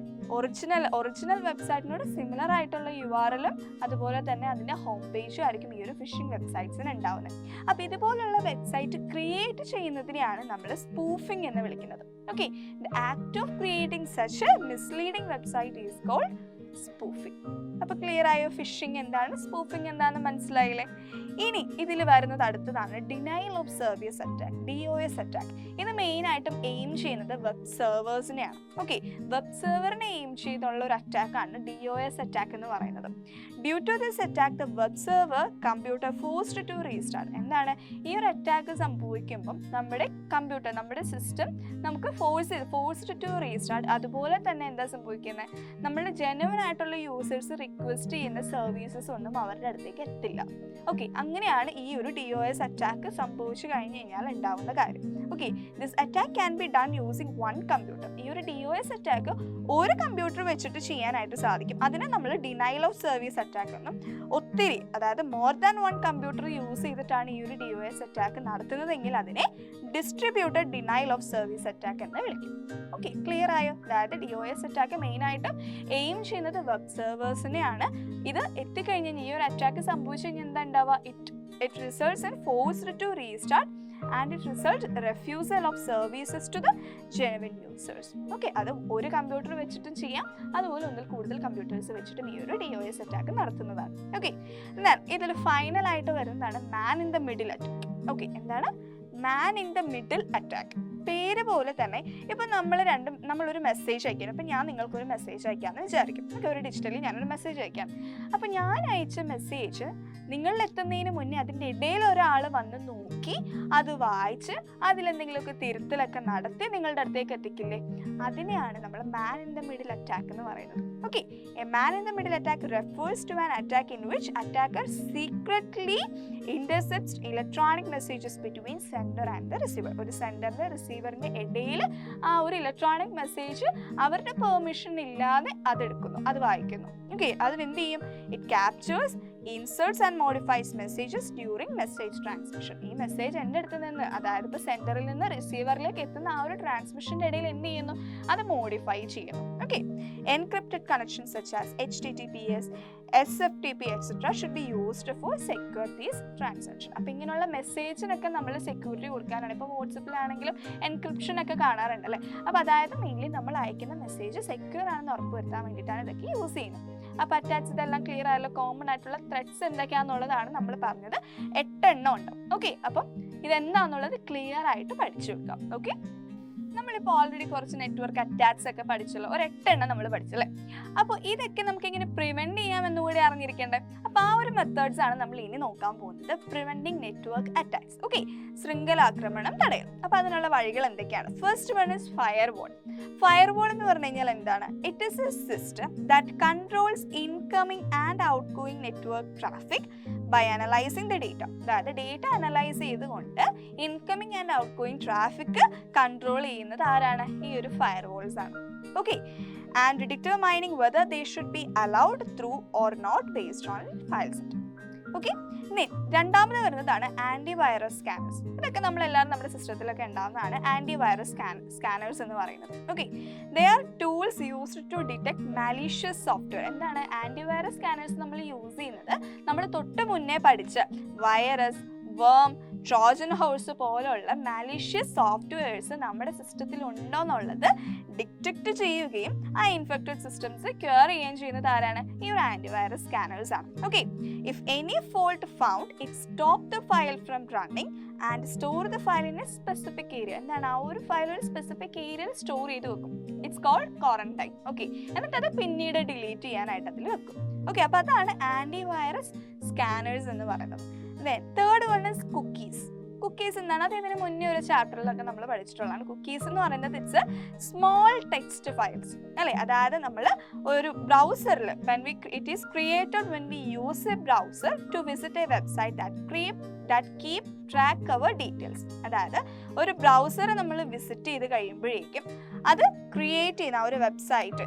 Original വെബ്സൈറ്റിനോട് similar ആയിട്ടുള്ള URLും അതുപോലെ തന്നെ അതിൻ്റെ ഹോം പേജും ആയിരിക്കും ഈ ഒരു ഫിഷിംഗ് വെബ്സൈറ്റ്സിന് ഉണ്ടാവുന്നത്. അപ്പോൾ ഇതുപോലുള്ള വെബ്സൈറ്റ് ക്രിയേറ്റ് ചെയ്യുന്നതിനെയാണ് നമ്മൾ സ്പൂഫിംഗ് എന്ന് വിളിക്കുന്നത്. Okay, the act of creating such a misleading website is called spoofing. അപ്പോൾ ക്ലിയർ ആയോ? ഫിഷിംഗ് എന്താണ്, സ്പൂഫിംഗ് എന്താണെന്ന് മനസ്സിലായില്ലേ? ഇനി ഇതിൽ വരുന്നത് അടുത്തതാണ് denial of service attack, DOS attack. ഇത് മെയിനായിട്ടും എയിം ചെയ്യുന്നത് വെബ് സെർവേഴ്സിനെയാണ്. ഓക്കെ, വെബ് സെർവറിനെ എയിം ചെയ്തുള്ള ഒരു അറ്റാക്കാണ് DOS അറ്റാക്ക് എന്ന് പറയുന്നത്. Due to this attack the web server computer forced to restart. എന്താണ് ഈ ഒരു അറ്റാക്ക് സംഭവിക്കുമ്പം നമ്മുടെ കമ്പ്യൂട്ടർ, നമ്മുടെ സിസ്റ്റം നമുക്ക് ഫോഴ്സ്ഡ് ടു റീസ്റ്റാർട്ട്. അതുപോലെ തന്നെ എന്താ സംഭവിക്കുന്നത്? നമ്മൾ ജെനുവൻ ആയിട്ടുള്ള യൂസേഴ്സ് റിക്വസ്റ്റ് ചെയ്യുന്ന സർവീസസ് ഒന്നും അവരുടെ അടുത്തേക്ക് എത്തില്ല. ഓക്കെ, അങ്ങനെയാണ് ഈ ഒരു DOS അറ്റാക്ക് സംഭവിച്ചു കഴിഞ്ഞ് കഴിഞ്ഞാൽ ഉണ്ടാവുന്ന കാര്യം. Okay, this attack can be done using one computer. ഈ ഒരു DOS അറ്റാക്ക് ഒരു കമ്പ്യൂട്ടർ വെച്ചിട്ട് ചെയ്യാനായിട്ട് സാധിക്കും. അതിനെ നമ്മൾ ഡിനയൽ ഓഫ് സർവീസ് അറ്റാക്ക് എന്നും, ഒത്തിരി അതായത് more than one computer use ചെയ്തിട്ടാണ് ഈ ഒരു DOS അറ്റാക്ക് നടത്തുന്നതെങ്കിൽ അതിനെ distributed denial of service attack എന്ന് വിളിക്കും. ഓക്കെ, ക്ലിയർ ആയോ? അതായത് DOS അറ്റാക്ക് മെയിനായിട്ടും എയിം ചെയ്യുന്നത് വെബ് സെർവേഴ്സിനെയാണ്. ഇത് എത്തിക്കഴിഞ്ഞാൽ ഈ ഒരു അറ്റാക്ക് സംഭവിച്ചു കഴിഞ്ഞാൽ എന്താ ഉണ്ടാവുക? It results in forced to restart and it results refusal of services to the genuine users. Okay, അത് ഒരു കമ്പ്യൂട്ടർ വെച്ചിട്ടും ചെയ്യാം, അതുപോലെ ഒന്നിൽ കൂടുതൽ കമ്പ്യൂട്ടേഴ്സ് വെച്ചിട്ടും ഈ ഒരു DOS അറ്റാക്ക് നടത്തുന്നതാണ്. ഓക്കെ, എന്നാൽ ഇതിൽ ഫൈനലായിട്ട് വരുന്നതാണ് man in the middle attack. Okay, എന്താണ് man in the middle attack? പേര് പോലെ തന്നെ ഇപ്പം നമ്മളൊരു മെസ്സേജ് അയക്കണം. അപ്പം ഞാൻ നിങ്ങൾക്കൊരു മെസ്സേജ് അയക്കാമെന്ന് വിചാരിക്കും. ഓക്കെ, ഒരു ഡിജിറ്റലി ഞാനൊരു മെസ്സേജ് അയക്കാം. അപ്പം ഞാൻ അയച്ച മെസ്സേജ് നിങ്ങളിലെത്തുന്നതിന് മുന്നേ അതിൻ്റെ ഇടയിൽ ഒരാൾ വന്ന് നോക്കി അത് വായിച്ച് അതിലെന്തെങ്കിലുമൊക്കെ തിരുത്തലൊക്കെ നടത്തി നിങ്ങളുടെ അടുത്തേക്ക് എത്തിക്കില്ലേ? അതിനെയാണ് നമ്മൾ man in the middle attack എന്ന് പറയുന്നത്. Okay, a man in the middle attack refers to an attack in which attacker secretly intercepts electronic messages between sender and the receiver. ഒരു സെൻഡറിൻ്റെ റിസീവറിൻ്റെ ഇടയിൽ ആ ഒരു ഇലക്ട്രോണിക് മെസ്സേജ് അവരുടെ പെർമിഷൻ ഇല്ലാതെ അതെടുക്കുന്നു, അത് വായിക്കുന്നു. ഓക്കെ, അതിനെന്ത് ചെയ്യും? It captures, inserts and modifies messages during message transmission. ഈ മെസ്സേജ് എൻ്റെ അടുത്ത് നിന്ന്, അതായത് ഇപ്പോൾ സെൻഡറിൽ നിന്ന് റിസീവറിലേക്ക് എത്തുന്ന ആ ഒരു ട്രാൻസ്മിഷൻ്റെ ഇടയിൽ എന്ത് ചെയ്യുന്നു? അത് മോഡിഫൈ ചെയ്യുന്നു. Okay, encrypted connections such as HTTPS, SFTP etc. should be used for secure these transactions. അപ്പോൾ ഇങ്ങനെയുള്ള മെസ്സേജിനൊക്കെ നമ്മൾ സെക്യൂരിറ്റി കൊടുക്കാനാണ്. ഇപ്പോൾ വാട്സപ്പിലാണെങ്കിലും എൻക്രിപ്ഷൻ ഒക്കെ കാണാറുണ്ട് അല്ലേ? അപ്പോൾ അതായത് മെയിൻലി നമ്മൾ അയക്കുന്ന മെസ്സേജ് സെക്യൂർ ആണെന്ന് ഉറപ്പുവരുത്താൻ വേണ്ടിയിട്ടാണ് ഇതൊക്കെ യൂസ് ചെയ്യുന്നത്. അപ്പോൾ അറ്റാച്ച് ഇതെല്ലാം ക്ലിയർ ആയല്ലോ. കോമൺ ആയിട്ടുള്ള ത്രെഡ്സ് എന്തൊക്കെയാണെന്നുള്ളതാണ് നമ്മൾ പറഞ്ഞത്. 8 എണ്ണം ഉണ്ട്. ഓക്കെ, അപ്പം ഇതെന്താണെന്നുള്ളത് ക്ലിയർ ആയിട്ട് പഠിച്ചു വെക്കാം. ഓക്കെ, നമ്മളിപ്പോൾ ഓൾറെഡി കുറച്ച് നെറ്റ്വർക്ക് അറ്റാക്സ് ഒക്കെ പഠിച്ചല്ലോ, ഒരു 8 എണ്ണം നമ്മൾ പഠിച്ചല്ലേ. അപ്പോൾ ഇതൊക്കെ നമുക്ക് എങ്ങനെ പ്രിവെൻറ്റ് ചെയ്യാമെന്ന് കൂടി അറിഞ്ഞിരിക്കേണ്ടേ? അപ്പോൾ ആ ഒരു മെത്തേഡ്സ് ആണ് നമ്മൾ ഇനി നോക്കാൻ പോകുന്നത്. Preventing network attacks. ഓക്കെ, ശൃംഖലാക്രമണം തടയൽ. അപ്പോൾ അതിനുള്ള വഴികൾ എന്തൊക്കെയാണ്? First one is firewall. Firewall എന്ന് പറഞ്ഞു കഴിഞ്ഞാൽ എന്താണ്? It is a system that controls incoming and outgoing network traffic by analysing the data. അതായത് ഡേറ്റ അനലൈസ് ചെയ്തുകൊണ്ട് incoming and outgoing traffic control ചെയ്യുന്നത് ആരാണ്? ഈ ഒരു ഫയർവാൾസ് ആണ്. Okay, and determining whether they should be allowed through or not based on file set. Okay, രണ്ടാമത് വരുന്നതാണ് antivirus scanners. ഇതൊക്കെ നമ്മളെല്ലാവരും നമ്മുടെ സിസ്റ്റത്തിലൊക്കെ ഉണ്ടാകുന്നതാണ് ആന്റിവൈറസ് സ്കാനേഴ്സ് എന്ന് പറയുന്നത്. Okay, they are tools used to detect malicious software. എന്താണ് ആന്റിവൈറസ് സ്കാനേഴ്സ് നമ്മൾ യൂസ് ചെയ്യുന്നത്? നമ്മൾ തൊട്ട് മുന്നേ പഠിച്ച വൈറസ്, വേം, ട്രോജൻ ഹോഴ്സ് പോലുള്ള മാലീഷ്യസ് സോഫ്റ്റ്വെയർസ് നമ്മുടെ സിസ്റ്റത്തിൽ ഉണ്ടോ എന്നുള്ളത് ഡിറ്റക്ട് ചെയ്യുകയും ആ ഇൻഫെക്റ്റഡ് സിസ്റ്റംസ് ക്യൂർ ചെയ്യുകയും ചെയ്യുന്നത് ആരാണ്? ഈ ഒരു ആന്റിവൈറസ് സ്കാനേഴ്സ് ആണ്. Okay, if any fault found it stop the file from running and store the file in A specific area. എന്താണ് ആ ഒരു ഫയൽ ഒരു സ്പെസിഫിക് ഏരിയയിൽ സ്റ്റോർ ചെയ്ത് വെക്കും. It's called quarantine. ഓക്കെ, എന്നിട്ട് അത് പിന്നീട് ഡിലീറ്റ് ചെയ്യാനായിട്ട് അതിൽ വെക്കും. ഓക്കെ, അപ്പോൾ അതാണ് ആന്റിവൈറസ് സ്കാനേഴ്സ് എന്ന് പറയുന്നത്. Third one is cookies. Cookies എന്താണ്? അത് ഇതിന് മുന്നേ ഒരു ചാപ്റ്ററിലൊക്കെ നമ്മൾ പഠിച്ചിട്ടുള്ളതാണ്. കുക്കീസ് എന്ന് പറയുന്നത് ഇറ്റ്സ് സ്മോൾ ടെക്സ്റ്റ് ഫയൽസ് അല്ലേ? അതായത് നമ്മൾ ഒരു ബ്രൗസറിൽ it is created when we use a browser to visit a website that keep track our details. അതായത് ഒരു ബ്രൗസർ നമ്മൾ വിസിറ്റ് ചെയ്ത് കഴിയുമ്പോഴേക്കും അത് ക്രിയേറ്റ് ചെയ്യുന്ന ഒരു website,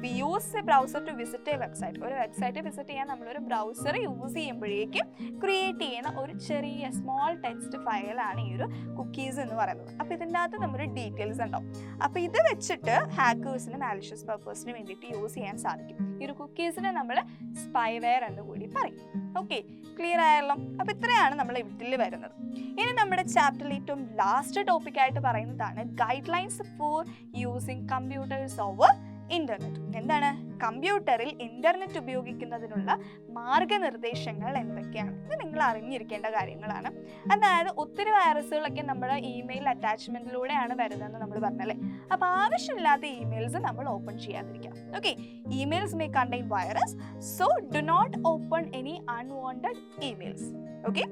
we use a browser to visit a website, ഒരു വെബ്സൈറ്റ് വിസിറ്റ് ചെയ്യാൻ നമ്മളൊരു ബ്രൗസർ യൂസ് ചെയ്യുമ്പോഴേക്കും ക്രിയേറ്റ് ചെയ്യുന്ന ഒരു ചെറിയ സ്മോൾ ടെക്സ്റ്റ് ഫയലാണ് ഈ ഒരു കുക്കീസ് എന്ന് പറയുന്നത്. അപ്പോൾ ഇതിൻ്റെ അകത്ത് നമ്മുടെ ഡീറ്റെയിൽസ് ഉണ്ടാവും. അപ്പോൾ ഇത് വെച്ചിട്ട് ഹാക്കേഴ്സിന് മാലിഷ്യസ് പർപ്പസിന് വേണ്ടിയിട്ട് യൂസ് ചെയ്യാൻ സാധിക്കും. ഈ ഒരു കുക്കീസിനെ നമ്മൾ സ്പൈവെയർ എന്ന് കൂടി പറയും. ഓക്കെ, ക്ലിയർ ആയല്ലോ? അപ്പോൾ ഇത്രയാണ് നമ്മൾ ഇതിൽ വരുന്നത്. ഇനി നമ്മുടെ ചാപ്റ്ററിൽ ഏറ്റവും ലാസ്റ്റ് ടോപ്പിക്കായിട്ട് പറയുന്നതാണ് guide lines four using computers over internet. എന്താണ്? കമ്പ്യൂട്ടറിൽ ഇന്റർനെറ്റ് ഉപയോഗിക്കുന്നതിനുള്ള മാർഗനിർദ്ദേശങ്ങൾ എന്തൊക്കെയാണ്? ഇത് നിങ്ങൾ അറിഞ്ഞിരിക്കേണ്ട കാര്യങ്ങളാണ്. അതായത് ഒത്തിരി വൈറസുകളൊക്കെ നമ്മുടെ ഇമെയിൽ അറ്റാച്ച്മെന്റിലൂടെയാണ് വരുന്നതെന്ന് നമ്മൾ പറഞ്ഞല്ലേ. അപ്പോൾ ആവശ്യമില്ലാത്ത ഇമെയിൽസ് നമ്മൾ ഓപ്പൺ ചെയ്യാതിരിക്കാം. Okay, emails may contain virus, so do not open any unwanted emails. Okay,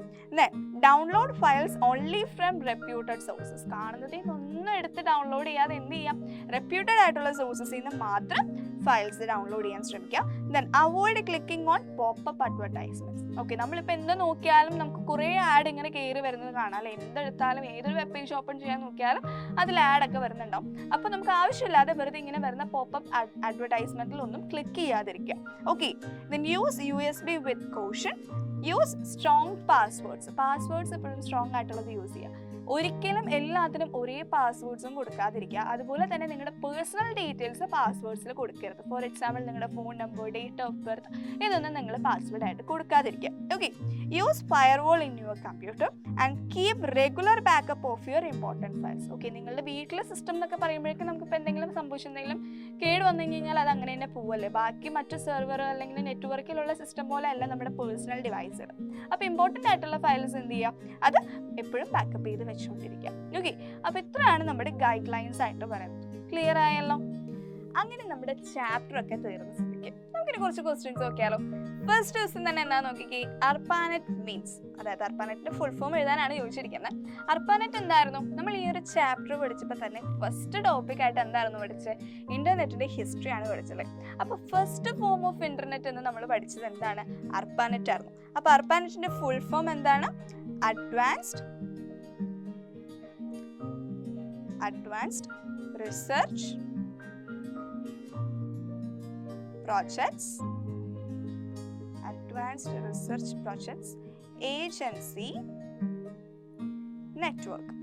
download files only from reputed sources. കാണുന്നതിൽ നിന്നൊന്നും എടുത്ത് ഡൗൺലോഡ് ചെയ്യാതെ എന്ത് ചെയ്യാം? റെപ്യൂട്ടഡ് ആയിട്ടുള്ള സോഴ്സസിൽ നിന്ന് മാത്രം ഫയൽസ് ഡൗൺലോഡ് ചെയ്യാൻ ശ്രമിക്കുക. Then avoid clicking on popup advertisements. Okay, നമ്മളിപ്പോൾ എന്ത് നോക്കിയാലും നമുക്ക് കുറേ ആഡ് ഇങ്ങനെ കയറി വരുന്നത് കാണാം അല്ലേ? എന്തെടുത്താലും ഏതൊരു വെബ് പേജ് ഓപ്പൺ ചെയ്യാൻ നോക്കിയാലും അതിൽ ആഡൊക്കെ വരുന്നുണ്ടാവും. അപ്പോൾ നമുക്ക് ആവശ്യമില്ലാതെ വെറുതെ ഇങ്ങനെ വരുന്ന പോപ്പപ്പ് അഡ്വർടൈസ്മെന്റിലൊന്നും ക്ലിക്ക് ചെയ്യാതിരിക്കുക. Okay, then use USB with caution. Use strong passwords. Passwords എപ്പോഴും സ്ട്രോങ് ആയിട്ടുള്ളത് യൂസ് ചെയ്യുക. ഒരിക്കലും എല്ലാത്തിനും ഒരേ പാസ്വേഡ്സും കൊടുക്കാതിരിക്കുക. അതുപോലെ തന്നെ നിങ്ങളുടെ പേഴ്സണൽ ഡീറ്റെയിൽസ് പാസ്വേഡ്സിൽ കൊടുക്കരുത്. ഫോർ എക്സാമ്പിൾ നിങ്ങളുടെ phone number, date of birth, ഇതൊന്നും നിങ്ങൾ പാസ്വേഡ് ആയിട്ട് കൊടുക്കാതിരിക്കുക. Okay, use firewall in your computer and keep regular backup of your important files. Okay, നിങ്ങളുടെ വീട്ടിലെ സിസ്റ്റം എന്നൊക്കെ പറയുമ്പോഴേക്കും നമുക്കിപ്പോൾ എന്തെങ്കിലും സംഭവിച്ചു, എന്തെങ്കിലും കേട് വന്നു കഴിഞ്ഞാൽ അത് അങ്ങനെ തന്നെ പോവല്ലേ. ബാക്കി മറ്റു സെർവർ അല്ലെങ്കിൽ നെറ്റ്വർക്കിലുള്ള സിസ്റ്റം പോലെ അല്ല നമ്മുടെ പേഴ്സണൽ ഡിവൈസുകൾ. അപ്പോൾ ഇമ്പോർട്ടൻ്റ് ആയിട്ടുള്ള ഫയൽസ് എന്ത് ചെയ്യുക? അത് എപ്പോഴും ബാക്കപ്പ് ചെയ്ത് വെച്ചുകൊണ്ടിരിക്കുക. ഓക്കെ, അപ്പോൾ ഇത്രയാണ് നമ്മുടെ ഗൈഡ് ലൈൻസ് ആയിട്ട് പറയുന്നത്. ക്ലിയർ ആയല്ലോ? അങ്ങനെ നമ്മുടെ ചാപ്റ്റർ ഒക്കെ തീർന്ന സ്ഥിതിക്ക് നമുക്കിനി കുറച്ച് ക്വസ്റ്റ്യൻസ് നോക്കിയാലോ. ഫസ്റ്റ് ക്വസ്റ്റ്യൻ തന്നെ എന്താ നോക്കിക്കേ? അർപ്പാനെറ്റ് മീൻസ്, അതായത് അർപ്പാനെറ്റിന്റെ ഫുൾ ഫോം എഴുതാനാണ് ചോദിച്ചിരിക്കുന്നത്. അർപ്പാനെറ്റ് എന്തായിരുന്നു? നമ്മൾ ഈ ഒരു ചാപ്റ്റർ പഠിച്ചപ്പോൾ തന്നെ ഫസ്റ്റ് ടോപ്പിക് ആയിട്ട് എന്തായിരുന്നു പഠിച്ചത്? ഇന്റർനെറ്റിന്റെ ഹിസ്റ്ററി ആണ് പഠിച്ചത്. അപ്പോൾ ഫസ്റ്റ് ഫോം ഓഫ് ഇന്റർനെറ്റ് എന്ന് നമ്മൾ പഠിച്ചത് എന്താണ്? അർപ്പാനെറ്റ് ആയിരുന്നു. അപ്പോൾ അർപ്പാനെറ്റിന്റെ ഫുൾ ഫോം എന്താണ്? Advanced research projects agency network.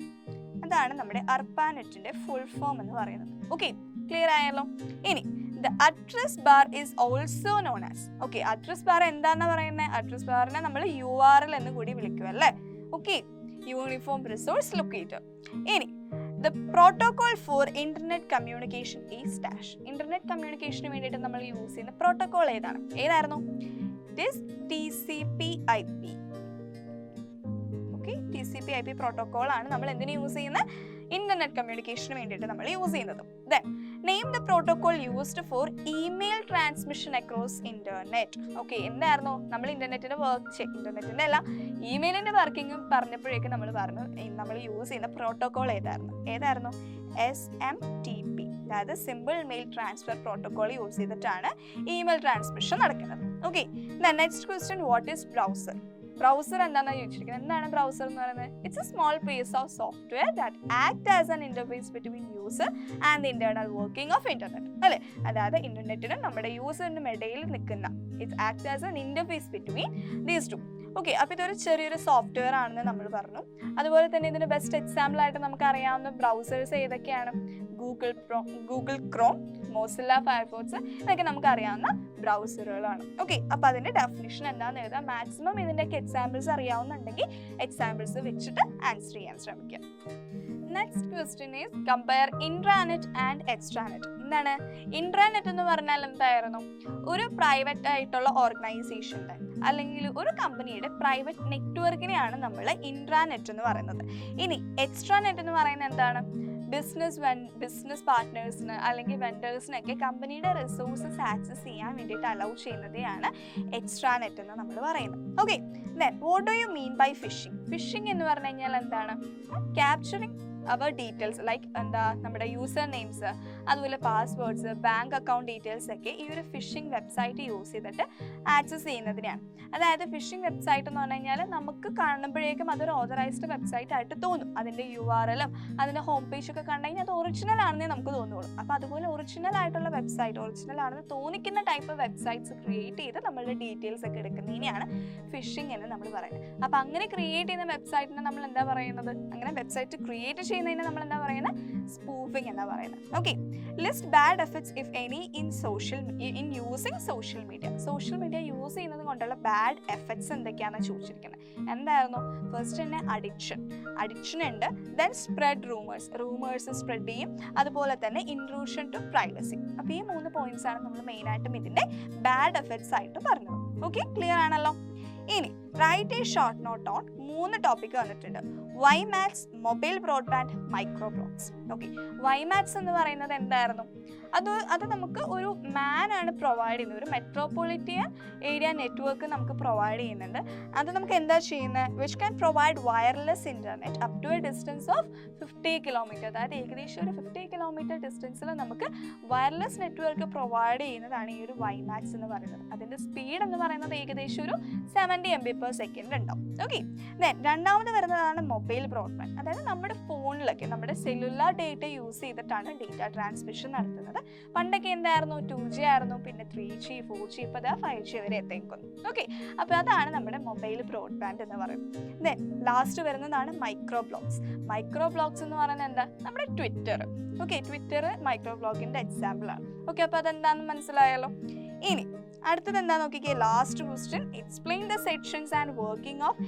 അതാണ് നമ്മുടെ അർപ്പാനെറ്റിന്റെ ഫുൾ ഫോം എന്ന് പറയുന്നത്. ഓക്കെ, ക്ലിയർ ആയല്ലോ? ഇനി the address bar is also known as. Okay, address bar എന്താണെന്ന് പറയുന്നത്? അഡ്രസ് ബാറിനെ നമ്മൾ URL എന്ന് കൂടി വിളിക്കും അല്ലേ? Okay, uniform resource locator. ഇനി the protocol for internet communication is dash. Internet കമ്മ്യൂണിക്കേഷന് വേണ്ടിയിട്ട് നമ്മൾ യൂസ് ചെയ്യുന്ന പ്രോട്ടോകോൾ ഏതായിരുന്നു? It is TCP/IP. Okay, TCP/IP protocol ആണ് നമ്മൾ എന്തിനു യൂസ് ചെയ്യുന്നത്? ഇന്റർനെറ്റ് കമ്മ്യൂണിക്കേഷന് വേണ്ടിയിട്ട് നമ്മൾ യൂസ് ചെയ്യുന്നത്. Then name the protocol used for email transmission across internet. Okay, എന്തായിരുന്നു? നമ്മൾ ഇന്റർനെറ്റിന്റെ ഇന്റർനെറ്റിന്റെ അല്ല, ഇമെയിലിന്റെ വർക്കിംഗ് പറഞ്ഞപ്പോഴേക്കും നമ്മൾ പറഞ്ഞു നമ്മൾ യൂസ് ചെയ്യുന്ന പ്രോട്ടോകോൾ ഏതായിരുന്നു? SMTP, അതായത് simple mail transfer protocol use ചെയ്തിട്ടാണ് ഇമെയിൽ ട്രാൻസ്മിഷൻ നടക്കുന്നത്. Okay, next question, what is browser? Browser എന്താണെന്ന് ചോദിച്ചിരിക്കുന്നത്. എന്താണ് ബ്രൗസർ എന്ന് പറയുന്നത്? It's a small piece of software that act as an interface between user and the internal working of internet അല്ലേ? അതായത് ഇന്റർനെറ്റിനും നമ്മുടെ യൂസറിനും ഇടയിൽ നിൽക്കുന്ന, it's act as an interface between these two. Okay, അപ്പോൾ ഇതൊരു ചെറിയൊരു സോഫ്റ്റ്വെയർ ആണെന്ന് നമ്മൾ പറഞ്ഞു. അതുപോലെ തന്നെ ഇതിന് ബെസ്റ്റ് എക്സാമ്പിൾ ആയിട്ട് നമുക്ക് അറിയാവുന്ന ബ്രൗസേഴ്സ് ഏതൊക്കെയാണ്? ഗൂഗിൾ ക്രോം, മോസില്ല ഫയർഫോക്സ്, ഇതൊക്കെ നമുക്ക് അറിയാവുന്ന ബ്രൗസറുകളാണ്. ഓക്കെ, അപ്പോൾ അതിൻ്റെ ഡെഫിനിഷൻ എന്താണെന്ന് എഴുതാം. മാക്സിമം ഇതിൻ്റെയൊക്കെ എക്സാമ്പിൾസ് അറിയാവുന്നുണ്ടെങ്കിൽ എക്സാമ്പിൾസ് വെച്ചിട്ട് ആൻസർ ചെയ്യാൻ ശ്രമിക്കുക. Next question is compare intranet and extranet. എന്താണ് ഇൻട്രാനെറ്റ് എന്ന് പറഞ്ഞാൽ? എന്തായിരുന്നു? ഒരു പ്രൈവറ്റ് ആയിട്ടുള്ള ഓർഗനൈസേഷൻ്റെ അല്ലെങ്കിൽ ഒരു കമ്പനിയുടെ പ്രൈവറ്റ് നെറ്റ്വർക്കിനെയാണ് നമ്മൾ ഇൻട്രാനെറ്റ് എന്ന് പറയുന്നത്. ഇനി എക്സ്ട്രാനെറ്റ് എന്ന് പറയുന്നത് എന്താണ്? ബിസിനസ് പാർട്ട്നേഴ്സിന് അല്ലെങ്കിൽ വെൻഡേഴ്സിനൊക്കെ കമ്പനിയുടെ റിസോഴ്സസ് ആക്സസ് ചെയ്യാൻ വേണ്ടിയിട്ട് അലൗ ചെയ്യുന്നതെയാണ് എക്സ്ട്രാനെറ്റ് എന്ന് നമ്മൾ പറയുന്നത്. Okay, then what do you mean by phishing? Phishing എന്ന് പറഞ്ഞു കഴിഞ്ഞാൽ എന്താണ്? ക്യാപ്ചറിങ് അവർ ഡീറ്റെയിൽസ് ലൈക്ക് എന്താ നമ്മുടെ യൂസർ നെയിംസ്, അതുപോലെ പാസ്വേഡ്സ്, ബാങ്ക് അക്കൗണ്ട് ഡീറ്റെയിൽസ് ഒക്കെ ഈ ഒരു ഫിഷിംഗ് വെബ്സൈറ്റ് യൂസ് ചെയ്തിട്ട് ആക്സസ് ചെയ്യുന്നതിനാണ്. അതായത് ഫിഷിംഗ് വെബ്സൈറ്റ് എന്ന് പറഞ്ഞു കഴിഞ്ഞാൽ നമുക്ക് കാണുമ്പോഴേക്കും അതൊരു ഓതറൈസ്ഡ് വെബ്സൈറ്റ് ആയിട്ട് തോന്നും. അതിൻ്റെ URL-ഉം അതിൻ്റെ ഹോം പേജൊക്കെ കണ്ടു കഴിഞ്ഞാൽ അത് ഒറിജിനൽ ആണെന്നേ നമുക്ക് തോന്നുള്ളൂ. അപ്പോൾ അതുപോലെ ഒറിജിനൽ ആയിട്ടുള്ള വെബ്സൈറ്റ്, ഒറിജിനൽ ആണെന്ന് തോന്നിക്കുന്ന ടൈപ്പ് വെബ്സൈറ്റ്സ് ക്രിയേറ്റ് ചെയ്ത് നമ്മളുടെ ഡീറ്റെയിൽസ് ഒക്കെ എടുക്കുന്നതിനെയാണ് ഫിഷിംഗ് എന്ന് നമ്മൾ പറയുന്നത്. അപ്പോൾ അങ്ങനെ ക്രിയേറ്റ് ചെയ്യുന്ന വെബ്സൈറ്റിനെ നമ്മൾ എന്താ പറയുന്നത്? അങ്ങനെ വെബ്സൈറ്റ് ക്രിയേറ്റ് ചെയ്യുന്നതിന് നമ്മൾ എന്താ പറയുന്നത്? സ്പൂഫിംഗ് എന്നാ പറയുന്നത്. Okay, list bad effects if any in using social media. Social media use ചെയ്യുന്നത് കൊണ്ടുള്ള ബാഡ് എഫക്ട്സ് എന്തൊക്കെയാണെന്ന് ചോദിച്ചിരിക്കുന്നത്. എന്തായിരുന്നു? ഫസ്റ്റ് തന്നെ അഡിക്ഷൻ ഉണ്ട്. ദെൻ സ്പ്രെഡ് റൂമേഴ്സ് സ്പ്രെഡ് ചെയ്യും. അതുപോലെ തന്നെ ഇൻട്രൂഷൻ ടു പ്രൈവസി. അപ്പോൾ ഈ 3 പോയിന്റ്സ് ആണ് നമ്മൾ മെയിനായിട്ടും ഇതിന്റെ ബാഡ് എഫക്ട്സ് ആയിട്ട് പറഞ്ഞത്. ഓക്കെ, ക്ലിയർ ആണല്ലോ? ഇനി write a short note on 3 topic വന്നിട്ടുണ്ട്. WiMAX, mobile broadband, micro blogs. Okay, WiMAX എന്ന് പറയുന്നത് എന്തായിരുന്നു? അത് നമുക്ക് ഒരു ആണ് പ്രൊവൈഡ് ചെയ്യുന്നത്. ഒരു മെട്രോപൊളിറ്റൻ ഏരിയ നെറ്റ്വർക്ക് നമുക്ക് പ്രൊവൈഡ് ചെയ്യുന്നുണ്ട്. അത് നമുക്ക് എന്താ ചെയ്യുന്നത്? Which can provide wireless internet up to a distance of 50 kilometre. അതായത് ഏകദേശം ഒരു 50 കിലോമീറ്റർ ഡിസ്റ്റൻസിൽ നമുക്ക് വയർലെസ് നെറ്റ്വർക്ക് പ്രൊവൈഡ് ചെയ്യുന്നതാണ് ഈ ഒരു വൈമാക്സ് എന്ന് പറയുന്നത്. അതിൻ്റെ സ്പീഡ് എന്ന് പറയുന്നത് ഏകദേശം ഒരു 70 MB/s ഉണ്ടാവും. ഓക്കെ, ദെൻ രണ്ടാമത് വരുന്നതാണ് മൊബൈൽ ബ്രോഡ്ബാൻഡ്. അതായത് നമ്മുടെ ഫോണിലൊക്കെ നമ്മുടെ സെല്ലുലാർ ഡേറ്റ യൂസ് ചെയ്തിട്ടാണ് ഡേറ്റ ട്രാൻസ്മിഷൻ നടത്തുന്നത്. പണ്ടൊക്കെ എന്തായിരുന്നു? 2G ആയിരുന്നു, പിന്നെ 3G, 4G, ഇപ്പോൾ 5G വരെ എത്തിക്കുന്നു. ഓക്കെ, അപ്പോൾ അതാണ് നമ്മുടെ മൊബൈൽ ബ്രോഡ്ബാൻഡ് എന്ന് പറയുന്നത്. ദെൻ ലാസ്റ്റ് വരുന്നതാണ് മൈക്രോ ബ്ലോഗ്സ് എന്ന് പറയുന്നത് എന്താ? നമ്മുടെ ട്വിറ്റർ. ഓക്കെ, ട്വിറ്റർ മൈക്രോ ബ്ലോഗിൻ്റെ എക്സാമ്പിളാണ്. ഓക്കെ, അപ്പോൾ അതെന്താണെന്ന് മനസ്സിലായല്ലോ? ഇനി അടുത്തത് എന്താ നോക്കിക്കേ, last question. Explain the sections and working of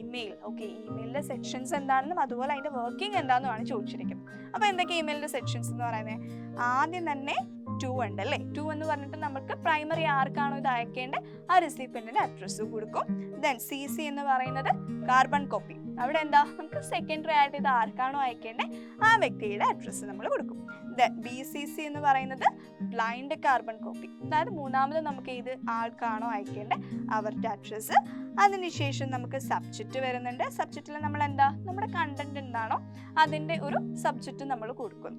email. Okay, ഇമെയിലിൻ്റെ സെക്ഷൻസ് എന്താണെന്നും അതുപോലെ അതിൻ്റെ വർക്കിംഗ് എന്താണെന്നുമാണ് ചോദിച്ചിരിക്കുന്നത്. അപ്പോൾ എന്തൊക്കെ ഇമെയിലിൻ്റെ സെക്ഷൻസ് എന്ന് പറയുന്നത്? ആദ്യം തന്നെ 2 ഉണ്ട് അല്ലേ? 2 എന്ന് പറഞ്ഞിട്ട് നമുക്ക് പ്രൈമറി ആർക്കാണോ ഇത് അയക്കേണ്ടത് ആ റിസിപ്പിയന്റിന്റെ അഡ്രസ്സ് കൊടുക്കും. ദെൻ CC എന്ന് പറയുന്നത് കാർബൺ കോപ്പി. അവിടെ എന്താ? നമുക്ക് സെക്കൻഡറി ആയിട്ട് ഇത് ആർക്കാണോ അയക്കേണ്ടത് ആ വ്യക്തിയുടെ അഡ്രസ്സ് നമ്മൾ കൊടുക്കും. ദെൻ BCC എന്ന് പറയുന്നത് ബ്ലൈൻഡ് കാർബൺ കോപ്പി. അതായത് മൂന്നാമത് നമുക്ക് ഇത് ആർക്കാണോ അയക്കേണ്ടത് അവരുടെ അഡ്രസ്സ്. അതിനുശേഷം നമുക്ക് സബ്ജക്റ്റ് വരുന്നുണ്ട്. സബ്ജക്റ്റിൽ നമ്മൾ എന്താ? നമ്മുടെ കണ്ടന്റ് എന്താണോ അതിൻ്റെ ഒരു സബ്ജക്റ്റ് നമ്മൾ കൊടുക്കുന്നു.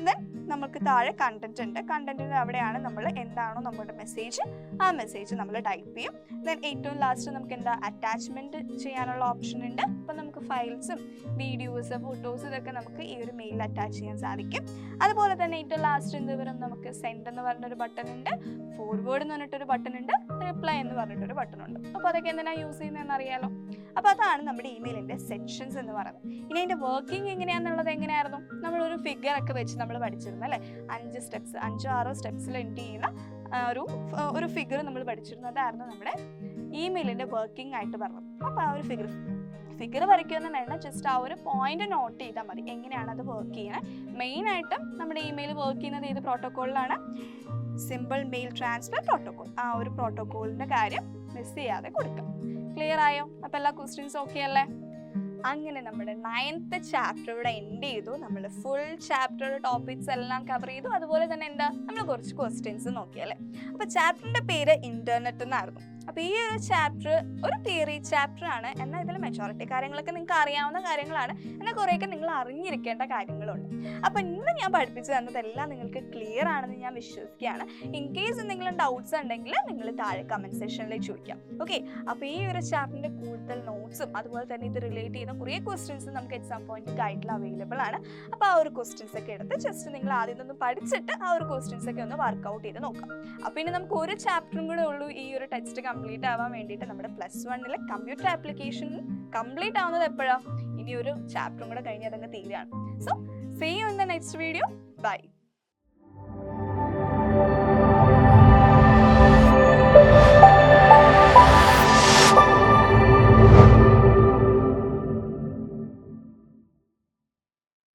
ദെൻ നമുക്ക് താഴെ കണ്ടന്റ് ഉണ്ട്. കണ്ടന്റിന് അവിടെയാണ് നമ്മൾ എന്താണോ നമ്മുടെ മെസ്സേജ് ആ മെസ്സേജ് നമ്മൾ ടൈപ്പ് ചെയ്യും. ദെൻ ഏറ്റവും ലാസ്റ്റ് നമുക്ക് എന്താ? അറ്റാച്ച്മെന്റ് ചെയ്യാനുള്ള ഓപ്ഷൻ ഉണ്ട്. അപ്പം നമുക്ക് ഫയൽസും വീഡിയോസ്, ഫോട്ടോസ് ഇതൊക്കെ നമുക്ക് ഈ ഒരു മെയിലിൽ അറ്റാച്ച് ചെയ്യാൻ സാധിക്കും. അതുപോലെ തന്നെ ഏറ്റവും ലാസ്റ്റ് എന്ത് വരും? നമുക്ക് സെൻഡ് എന്ന് പറഞ്ഞൊരു ബട്ടൺ ഉണ്ട്, ഫോർവേഡ് എന്ന് പറഞ്ഞിട്ടൊരു ബട്ടൺ ഉണ്ട്, റിപ്ലൈ എന്ന് പറഞ്ഞിട്ടൊരു ബട്ടൺ ഉണ്ട്. അപ്പോൾ അതൊക്കെ എന്തിനാണ് യൂസ് ചെയ്യുന്നതെന്ന് അറിയാലോ? അപ്പോൾ അതാണ് നമ്മുടെ ഇമെയിലിൻ്റെ സെക്ഷൻസ് എന്ന് പറയുന്നത്. ഇനി അതിൻ്റെ വർക്കിംഗ് എങ്ങനെയാണെന്നുള്ളത് എങ്ങനെയായിരുന്നു? നമ്മളൊരു ഫിഗർ ഒക്കെ വെച്ച് നമ്മൾ പഠിച്ചിരുന്നു അല്ലേ? 5 സ്റ്റെപ്സ്, 5-6 സ്റ്റെപ്സിൽ എൻഡ് ചെയ്യുന്ന ഒരു ഫിഗർ നമ്മൾ പഠിച്ചിരുന്നു. അതായിരുന്നു നമ്മുടെ ഇമെയിലിൻ്റെ വർക്കിംഗ് ആയിട്ട് പറഞ്ഞത്. അപ്പോൾ ആ ഒരു ഫിഗർ വരയ്ക്കുകയൊന്നും വേണ്ട, ജസ്റ്റ് ആ ഒരു പോയിന്റ് നോട്ട് ചെയ്താൽ മതി എങ്ങനെയാണ് അത് വർക്ക് ചെയ്യുന്നത്. മെയിനായിട്ടും നമ്മുടെ ഇമെയിൽ വർക്ക് ചെയ്യുന്നത് ഏത് പ്രോട്ടോക്കോളിലാണ്? Simple mail transfer protocol. ആ ഒരു പ്രോട്ടോക്കോളിൻ്റെ കാര്യം മിസ് ചെയ്യാതെ കൊടുക്കാം. ക്ലിയർ ആയോ? അപ്പോൾ എല്ലാ ക്വസ്റ്റ്യൻസും ഓക്കെ അല്ലേ? അങ്ങനെ നമ്മുടെ 9th ചാപ്റ്റർ ഇവിടെ എൻഡ് ചെയ്തു. നമ്മൾ ഫുൾ ചാപ്റ്റർ ടോപ്പിക്സ് എല്ലാം കവർ ചെയ്തു. അതുപോലെ തന്നെ എന്താ? നമ്മൾ കുറച്ച് ക്വസ്റ്റ്യൻസ് നോക്കിയല്ലേ? അപ്പോൾ ചാപ്റ്ററിൻ്റെ പേര് ഇൻ്റർനെറ്റ് എന്നായിരുന്നു. അപ്പോൾ ഈ ഒരു ചാപ്റ്റർ ഒരു തിയറി ചാപ്റ്റർ ആണ്. എന്നാൽ ഇതിൽ മെജോറിറ്റി കാര്യങ്ങളൊക്കെ നിങ്ങൾക്ക് അറിയാവുന്ന കാര്യങ്ങളാണ്. എന്നാൽ കുറേയൊക്കെ നിങ്ങൾ അറിഞ്ഞിരിക്കേണ്ട കാര്യങ്ങളുണ്ട്. അപ്പോൾ ഇന്ന് ഞാൻ പഠിപ്പിച്ചു തന്നതെല്ലാം നിങ്ങൾക്ക് ക്ലിയർ ആണെന്ന് ഞാൻ വിശ്വസിക്കുകയാണ്. ഇൻ കേസ് എന്തെങ്കിലും ഡൗട്ട്സ് ഉണ്ടെങ്കിൽ നിങ്ങൾ താഴെ കമൻറ്റ് സെക്ഷനിൽ ചോദിക്കാം. ഓക്കെ, അപ്പോൾ ഈ ഒരു ചാപ്റ്ററിൻ്റെ കൂടുതൽ നോട്ട്സും അതുപോലെ തന്നെ ഇത് റിലേറ്റ് ചെയ്യുന്ന കുറേ ക്വസ്റ്റ്യൻസും നമുക്ക് എക്സാം പോയിന്റ് ഗൈഡിൽ അവൈലബിൾ ആണ്. അപ്പോൾ ആ ഒരു ക്വസ്റ്റ്യൻസ് ഒക്കെ എടുത്ത് ജസ്റ്റ് നിങ്ങൾ ആദ്യം ഒന്ന് പഠിച്ചിട്ട് ആ ഒരു ക്വസ്റ്റ്യൻസ് ഒക്കെ ഒന്ന് വർക്കൗട്ട് ചെയ്ത് നോക്കാം. അപ്പോൾ ഇനി നമുക്ക് ഒരു ചാപ്റ്ററും കൂടെ ഉള്ളൂ ഈ ഒരു ടെക്സ്റ്റ് കംപ്ലീറ്റ് ആവാൻ വേണ്ടിയിട്ട് നമ്മുടെ +1 കമ്പ്യൂട്ടർ ആപ്ലിക്കേഷൻ കംപ്ലീറ്റ് ആവുന്നത് എപ്പോഴാണ്? ഇനി ഒരു ചാപ്റ്ററും കൂടെ കഴിഞ്ഞ് അതങ്ങ് തീരുകയാണ്. So see you in the next video. Bye.